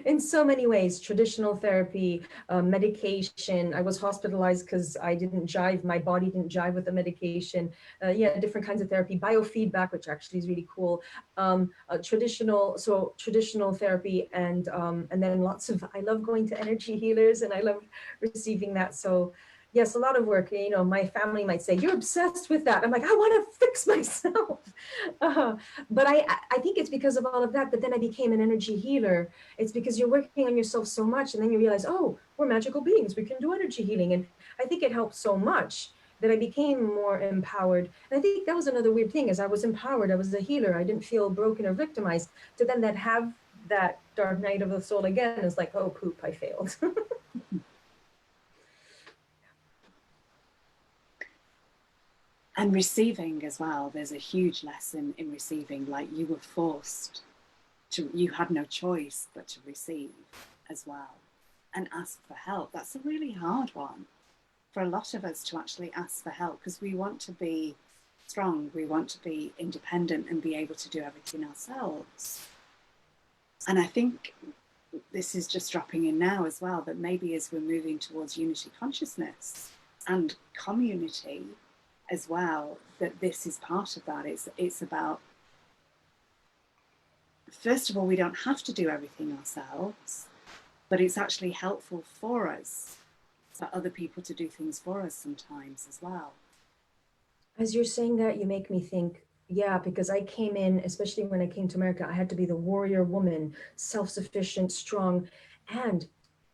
in so many ways. Traditional therapy, medication. I was hospitalized because I didn't jive. My body didn't jive with the medication. Yeah, different kinds of therapy, biofeedback, which actually is really cool. Traditional therapy, and then lots of. I love going to energy healers, and I love receiving that. So yes, a lot of work. You know, my family might say, you're obsessed with that. I'm like, I want to fix myself. But I think it's because of all of that. But then I became an energy healer. It's because you're working on yourself so much, and then you realize, oh, we're magical beings. We can do energy healing. And I think it helped so much that I became more empowered. And I think that was another weird thing. As I was empowered, I was a healer. I didn't feel broken or victimized. To then have that dark night of the soul again is like, oh, poop, I failed. And receiving as well, there's a huge lesson in receiving. Like you were forced to, you had no choice but to receive as well and ask for help. That's a really hard one for a lot of us, to actually ask for help, because we want to be strong, we want to be independent and be able to do everything ourselves. And I think this is just dropping in now as well, that maybe as we're moving towards unity consciousness and community as well, that this is part of that. It's about, first of all, we don't have to do everything ourselves, but it's actually helpful for us, for other people to do things for us sometimes as well. As you're saying that, you make me think, yeah, because I came in, especially when I came to America, I had to be the warrior woman, self-sufficient, strong. And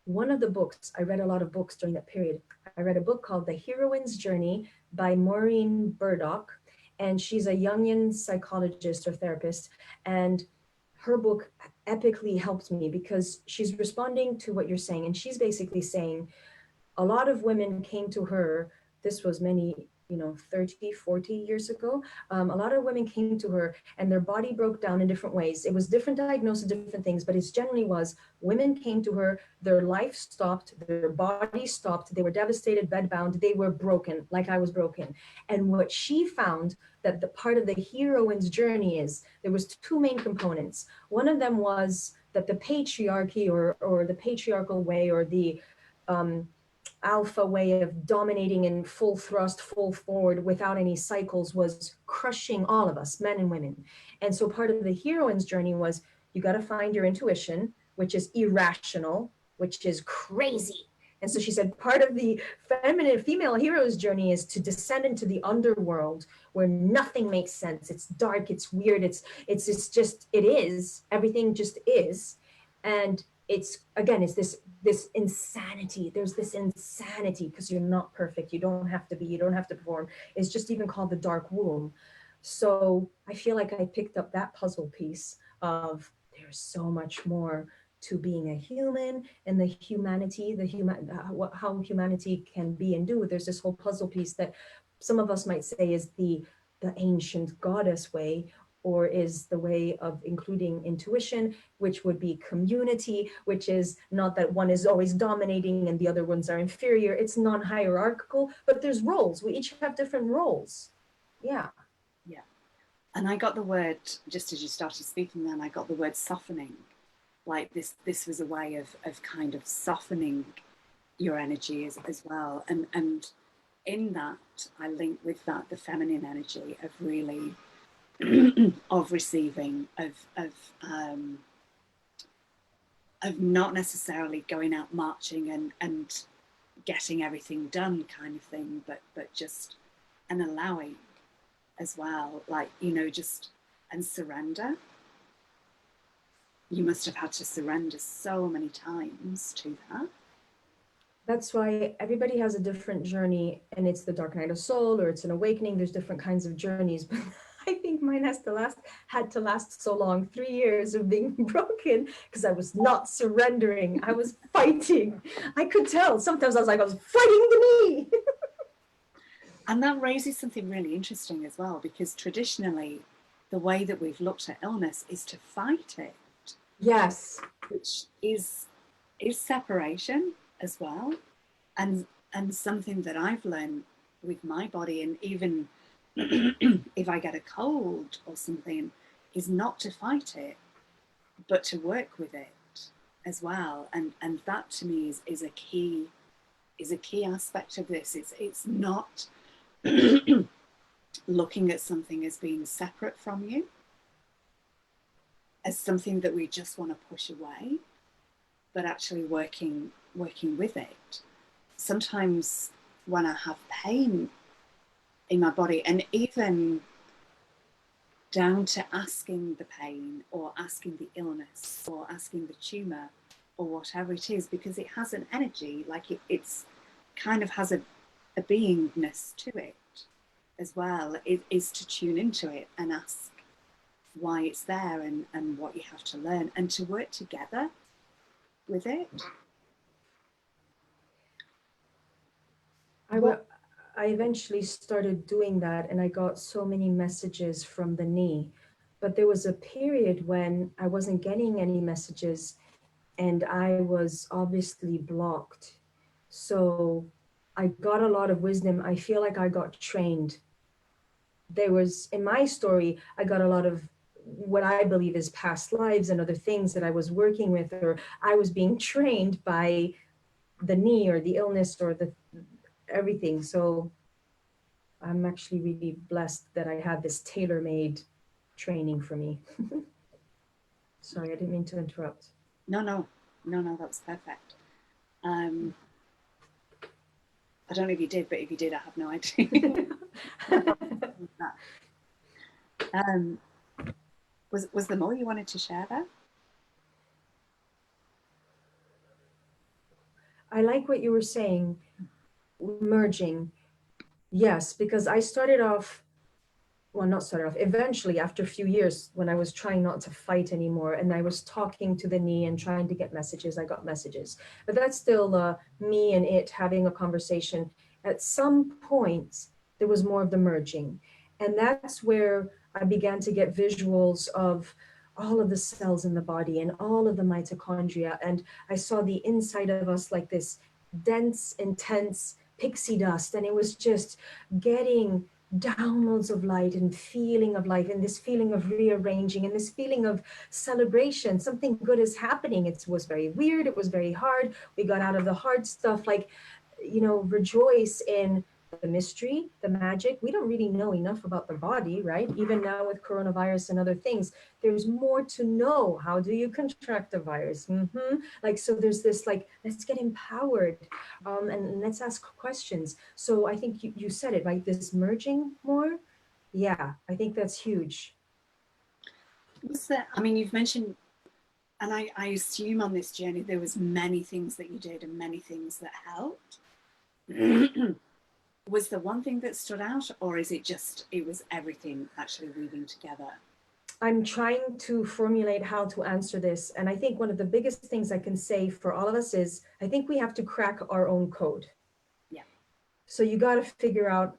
one of the books, I read a lot of books during that period. I read a book called The Heroine's Journey by Maureen Burdock, and she's a Jungian psychologist or therapist. And her book epically helped me because she's responding to what you're saying. And she's basically saying a lot of women came to her. This was many, 30, 40 years ago. A lot of women came to her and their body broke down in different ways. It was different diagnosis, different things, but it generally was women came to her, their life stopped, their body stopped, they were devastated, bedbound, they were broken, like I was broken. And what she found that the part of the heroine's journey is, there was two main components. One of them was that the patriarchy or the patriarchal way or the alpha way of dominating in full thrust, full forward without any cycles was crushing all of us, men and women. And so part of the heroine's journey was you got to find your intuition, which is irrational, which is crazy. And so she said part of the feminine female hero's journey is to descend into the underworld where nothing makes sense. It's dark, it's weird, it's just it is. Everything just is. And it's again, it's this insanity. There's this insanity because you're not perfect. You don't have to be, you don't have to perform. It's just even called the dark womb. So I feel like I picked up that puzzle piece of there's so much more to being a human and the humanity, how humanity can be and do. There's this whole puzzle piece that some of us might say is the ancient goddess way, or is the way of including intuition, which would be community, which is not that one is always dominating and the other ones are inferior. It's non-hierarchical, but there's roles. We each have different roles. Yeah. Yeah. And I got the word, just as you started speaking then, I got the word softening. Like this was a way of kind of softening your energy as well. And in that, I link with that the feminine energy of really of receiving, of not necessarily going out marching and getting everything done kind of thing, but just an allowing as well, like, just, and surrender. You must have had to surrender so many times to that. That's why everybody has a different journey, and it's the dark night of soul or it's an awakening. There's different kinds of journeys, but I think mine had to last so long, 3 years of being broken, because I was not surrendering. I was fighting. I could tell. Sometimes I was fighting the knee. And that raises something really interesting as well, because traditionally, the way that we've looked at illness is to fight it. Yes. Which is separation as well. And something that I've learned with my body, and even if I get a cold or something, is not to fight it, but to work with it as well. And that to me is a key aspect of this. It's not looking at something as being separate from you, as something that we just want to push away, but actually working with it. Sometimes when I have pain in my body, and even down to asking the pain or asking the illness or asking the tumor or whatever it is, because it has an energy, like it's kind of has a beingness to it as well. It is to tune into it and ask why it's there and what you have to learn, and to work together with it. I eventually started doing that, and I got so many messages from the knee. But there was a period when I wasn't getting any messages and I was obviously blocked. So I got a lot of wisdom. I feel like I got trained. There was, in my story, I got a lot of what I believe is past lives and other things that I was working with, or I was being trained by the knee or the illness or the everything. So I'm actually really blessed that I had this tailor-made training for me. Sorry, I didn't mean to interrupt. No, that was perfect. I don't know if you did, but if you did, I have no idea. Was there more you wanted to share there? I like what you were saying, merging. Yes, because I started off, well, not started off, eventually after a few years when I was trying not to fight anymore and I was talking to the knee and trying to get messages, I got messages. But that's still me and it having a conversation. At some point, there was more of the merging. And that's where I began to get visuals of all of the cells in the body and all of the mitochondria. And I saw the inside of us like this dense, intense pixie dust. And it was just getting downloads of light and feeling of life and this feeling of rearranging and this feeling of celebration. Something good is happening. It was very weird. It was very hard. We got out of the hard stuff, like, rejoice in the mystery, the magic. We don't really know enough about the body, right? Even now with coronavirus and other things, there's more to know. How do you contract a virus? Like, so there's this, like, let's get empowered, and let's ask questions. So I think you said it, right? This merging more. Yeah, I think that's huge. Was there, I mean, you've mentioned, and I assume on this journey there was many things that you did and many things that helped. Was there one thing that stood out, or is it just it was everything actually weaving together? I'm trying to formulate how to answer this. And I think one of the biggest things I can say for all of us is I think we have to crack our own code. Yeah. So you got to figure out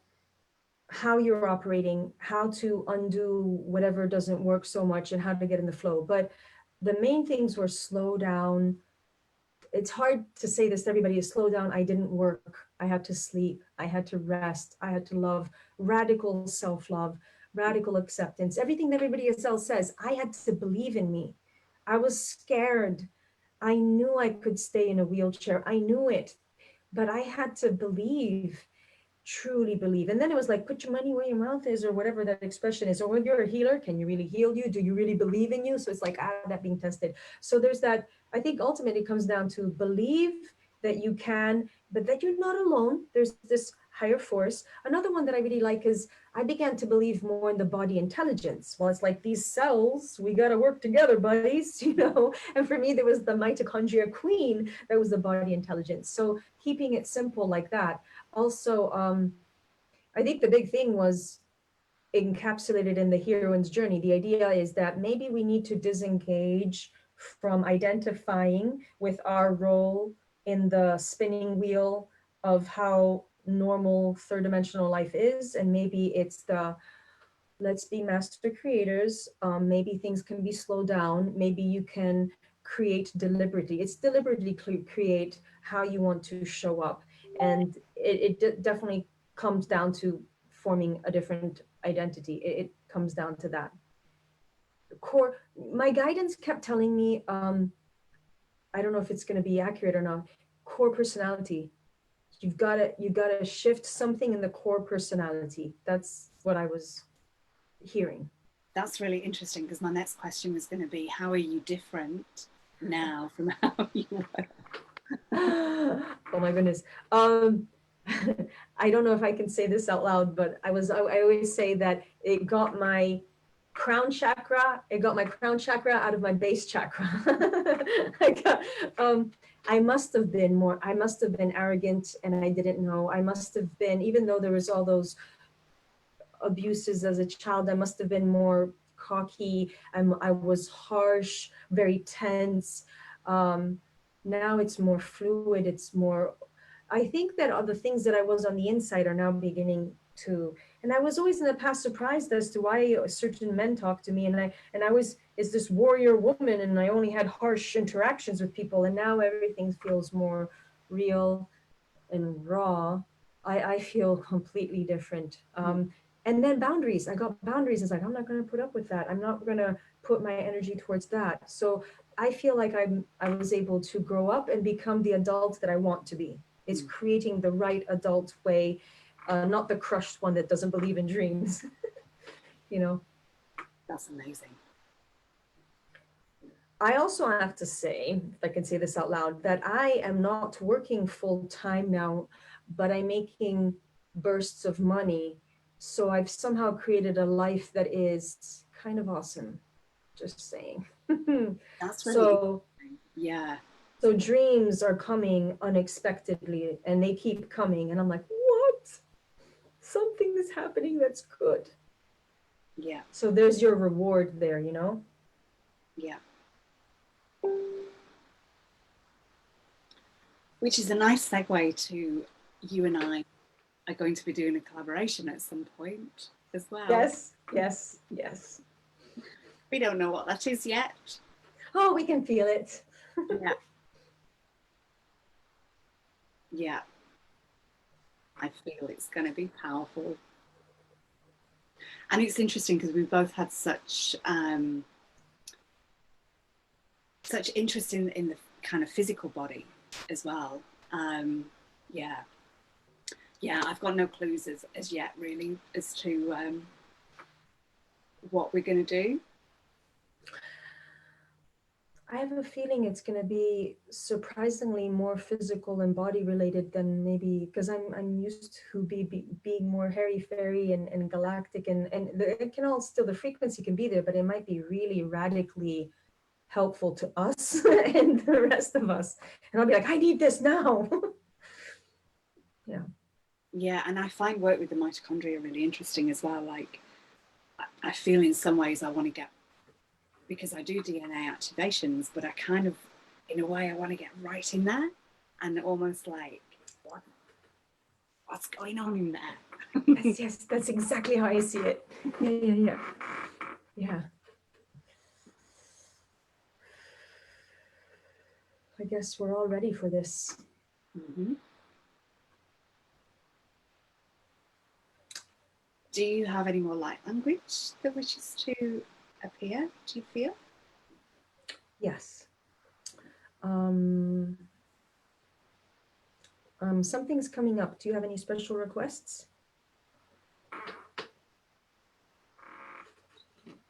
how you're operating, how to undo whatever doesn't work so much, and how to get in the flow. But the main things were slow down. It's hard to say this to everybody, is slow down. I didn't work. I had to sleep. I had to rest. I had to love, radical self-love, radical acceptance. Everything that everybody else says, I had to believe in me. I was scared. I knew I could stay in a wheelchair. I knew it, but I had to believe, truly believe. And then it was like, put your money where your mouth is, or whatever that expression is. Or when you're a healer, can you really heal you? Do you really believe in you? So it's like, that being tested. So there's that. I think ultimately it comes down to believe that you can, but that you're not alone. There's this higher force. Another one that I really like is I began to believe more in the body intelligence. Well, it's like these cells, we got to work together, buddies, And for me, there was the mitochondria queen that was the body intelligence. So keeping it simple like that. Also, I think the big thing was encapsulated in the heroine's journey. The idea is that maybe we need to disengage from identifying with our role in the spinning wheel of how normal third dimensional life is. And maybe it's the let's be master creators. Maybe things can be slowed down. Maybe you can create deliberately. It's deliberately create how you want to show up. And it definitely comes down to forming a different identity. It comes down to that. Core, my guidance kept telling me, I don't know if it's going to be accurate or not, core personality. You gotta shift something in the core personality. That's what I was hearing. That's really interesting, because my next question was going to be, how are you different now from how you were? Oh my goodness. I don't know if I can say this out loud, but I always say that it got my crown chakra out of my base chakra. I got, I must have been arrogant and I didn't know. I must have been, even though there was all those abuses as a child, I must have been more cocky. I was harsh, very tense. Now it's more fluid. It's more, I think that all the things that I was on the inside are now beginning to, and I was always in the past surprised as to why certain men talk to me. And I was, is this warrior woman, and I only had harsh interactions with people. And now everything feels more real and raw. I feel completely different. And then boundaries. I got boundaries. It's like, I'm not going to put up with that. I'm not going to put my energy towards that. So I feel like I was able to grow up and become the adult that I want to be. It's creating the right adult way, not the crushed one that doesn't believe in dreams. you know. That's amazing. I also have to say, if I can say this out loud, that I am not working full time now, but I'm making bursts of money. So I've somehow created a life that is kind of awesome. Just saying. That's really So interesting. Yeah. So dreams are coming unexpectedly and they keep coming. And I'm like, what? Something is happening that's good. Yeah. So there's your reward there, you know? Yeah. Which is a nice segue to you and I are going to be doing a collaboration at some point as well. Yes, yes, yes. We don't know what that is yet. Oh, we can feel it. Yeah. Yeah. I feel it's going to be powerful. And it's interesting because we both had such interest in the kind of physical body as well. Yeah. Yeah, I've got no clues as yet, really, as to what we're going to do. I have a feeling it's going to be surprisingly more physical and body related than maybe, because I'm used to being more hairy fairy and galactic, and it can all still, the frequency can be there, but it might be really radically helpful to us and the rest of us. And I'll be like, I need this now. Yeah. Yeah, and I find work with the mitochondria really interesting as well. Like, I feel in some ways I want to get, because I do DNA activations, but I kind of, in a way, I want to get right in there and almost like, what's going on in there? Yes, yes, that's exactly how I see it. Yeah. I guess we're all ready for this. Mm-hmm. Do you have any more light language that wishes to appear, do you feel? Yes. Something's coming up. Do you have any special requests?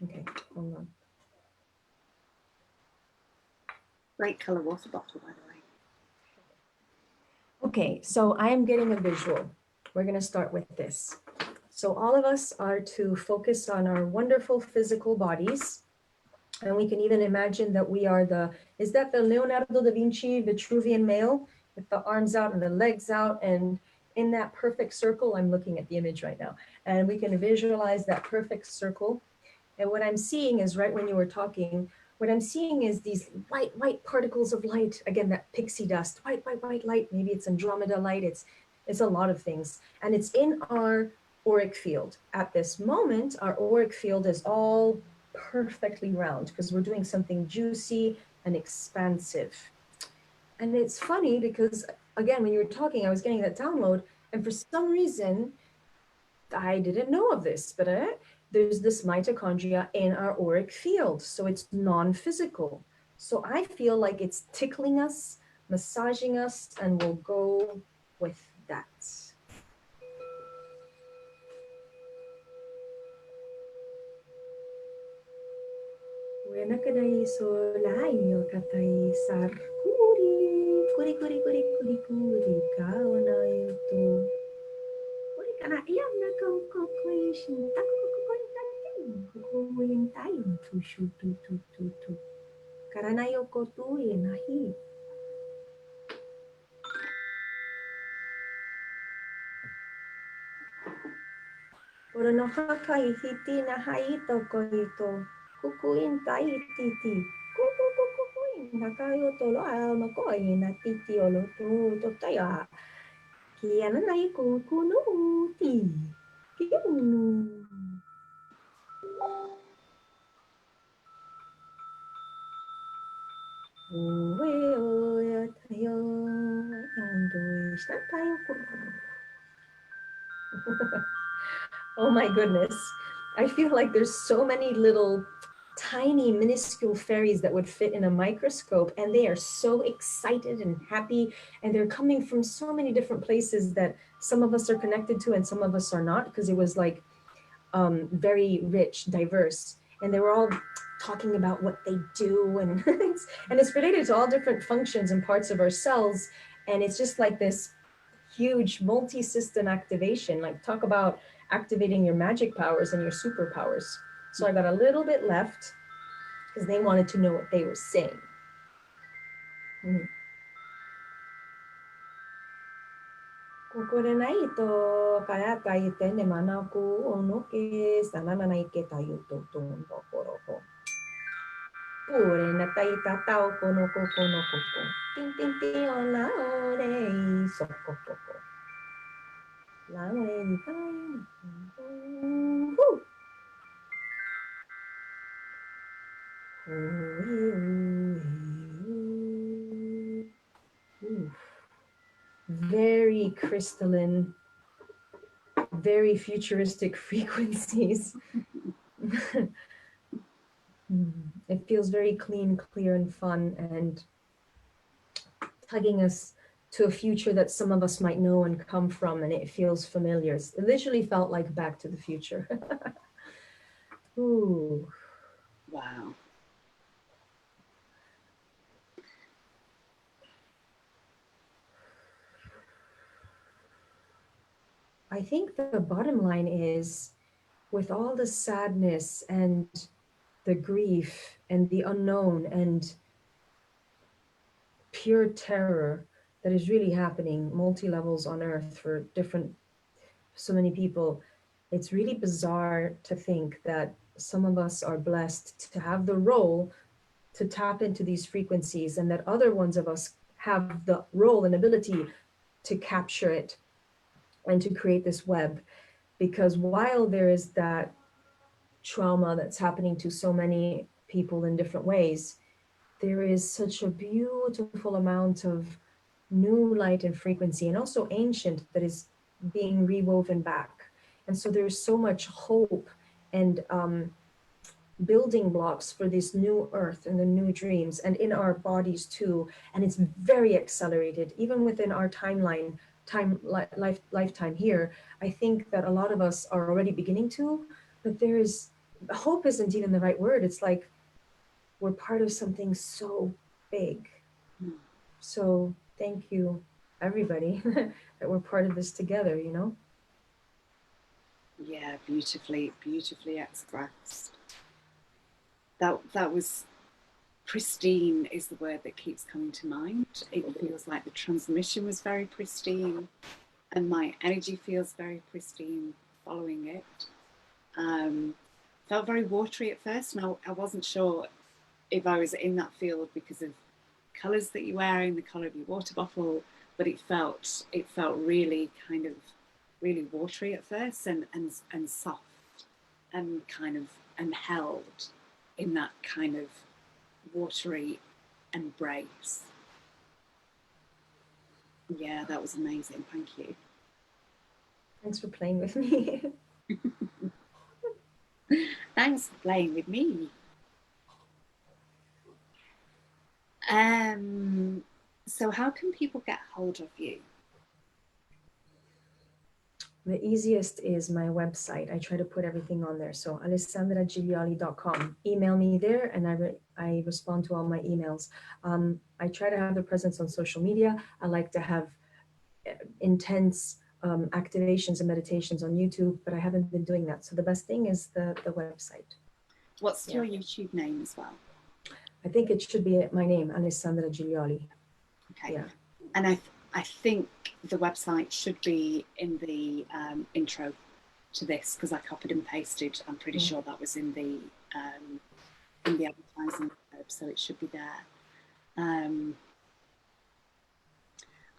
Okay, hold on. Great color water bottle, by the way. Okay, so I am getting a visual. We're going to start with this. So all of us are to focus on our wonderful physical bodies. And we can even imagine that we are is that the Leonardo da Vinci Vitruvian male with the arms out and the legs out? And in that perfect circle, I'm looking at the image right now, and we can visualize that perfect circle. And what I'm seeing is, right when you were talking, what I'm seeing is these white particles of light. Again, that pixie dust, white light. Maybe it's Andromeda light. It's a lot of things. And it's in our auric field. At this moment, our auric field is all perfectly round because we're doing something juicy and expansive. And it's funny because, again, when you were talking, I was getting that download. And for some reason, I didn't know of this, but there's this mitochondria in our auric field. So it's non-physical. So I feel like it's tickling us, massaging us, and we'll go with that. Wenakadai so layo katai sar kuri kawana to. Kana iyam na kokoishin takokokoin tayo tu shu tu karanayo ko tu nahi. Ora no hakai hiti na haito koito kukuin tai titi kukukukuin nakayo tolo al makoi na titi olo tu to taya kiana nai kukunu ti kiunu. Oh my goodness. I feel like there's so many little tiny minuscule fairies that would fit in a microscope, and they are so excited and happy, and they're coming from so many different places that some of us are connected to and some of us are not, because it was like very rich, diverse, and they were all talking about what they do, and it's related to all different functions and parts of our cells, and it's just like this huge multi-system activation. Like, talk about activating your magic powers and your superpowers. So I got a little bit left because they wanted to know what they were saying. Kokore nai to kaya kai te ne mana ku ono ke sanana nai ke tayu to ton bokoro ko. Pure na tai ta tau kono ko kono koko. Tin tin tin o la o re soko koko. La o re ni tai. Very crystalline, very futuristic frequencies. It feels very clean, clear, and fun, and tugging us to a future that some of us might know and come from, and it feels familiar. It literally felt like Back to the Future. Ooh. Wow. I think the bottom line is, with all the sadness and the grief and the unknown and pure terror that is really happening multi-levels on Earth for so many people, it's really bizarre to think that some of us are blessed to have the role to tap into these frequencies, and that other ones of us have the role and ability to capture it and to create this web. Because while there is that trauma that's happening to so many people in different ways, there is such a beautiful amount of new light and frequency, and also ancient, that is being rewoven back. And so there's so much hope and building blocks for this new earth and the new dreams, and in our bodies too. And it's very accelerated, even within our lifetime here. I think that a lot of us are already beginning to, but there is hope isn't even the right word. It's like we're part of something so big. So thank you, everybody, that we're part of this together, you know? Yeah, beautifully, beautifully expressed. That was pristine is the word that keeps coming to mind. It feels like the transmission was very pristine, and my energy feels very pristine following it. Felt very watery at first, and I wasn't sure if I was in that field because of colours that you're wearing, the colour of your water bottle, but it felt really kind of really watery at first, and soft, and kind of and held in that kind of watery embrace. Yeah, that was amazing. Thank you. Thanks for playing with me. Thanks for playing with me. So how can people get hold of you? The easiest is my website. I try to put everything on there. So alessandragilioli.com. Email me there, and I respond to all my emails. I try to have the presence on social media. I like to have intense activations and meditations on YouTube, but I haven't been doing that. So the best thing is the website. What's your YouTube name as well? I think it should be my name, Alessandra Gilioli. Okay. Yeah. And I think the website should be in the intro to this, because I copied and pasted. I'm pretty sure that was in the advertising, so it should be there. And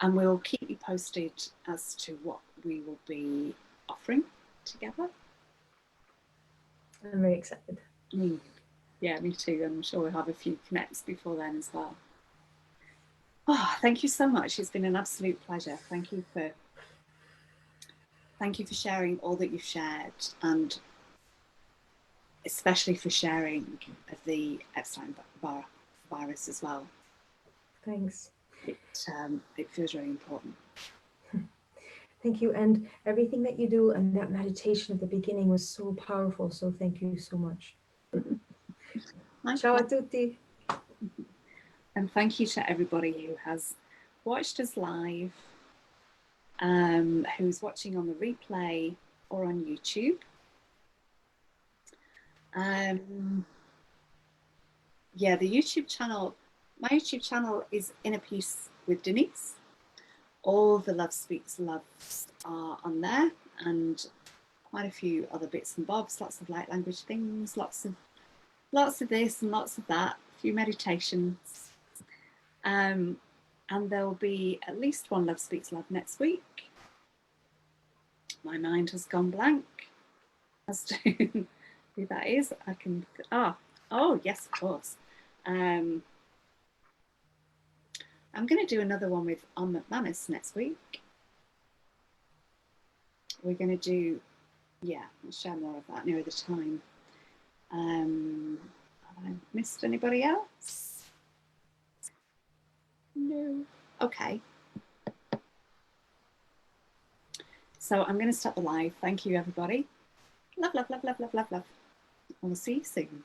we'll keep you posted as to what we will be offering together. I'm very excited. Yeah, me too. I'm sure we'll have a few connects before then as well. Oh, thank you so much. It's been an absolute pleasure. Thank you for sharing all that you've shared, and especially for sharing of the Epstein-Barr virus as well. Thanks. It feels really important. Thank you. And everything that you do, and that meditation at the beginning was so powerful. So thank you so much. Ciao a tutti. And thank you to everybody who has watched us live, who's watching on the replay or on YouTube. Yeah, the YouTube channel, my YouTube channel is Inner Peace with Denise. All the Love Speaks Loves are on there, and quite a few other bits and bobs, lots of light language things, lots of this and lots of that, a few meditations. And there'll be at least one Love Speaks Love next week. My mind has gone blank as to who that is. I can, oh yes, of course. I'm going to do another one with On McManus next week. We're going to do, yeah, I'll share more of that nearer the time. Have I missed anybody else? No. Okay. So I'm going to stop the live. Thank you, everybody. Love, love, love, love, love, love, love. I'll see you soon.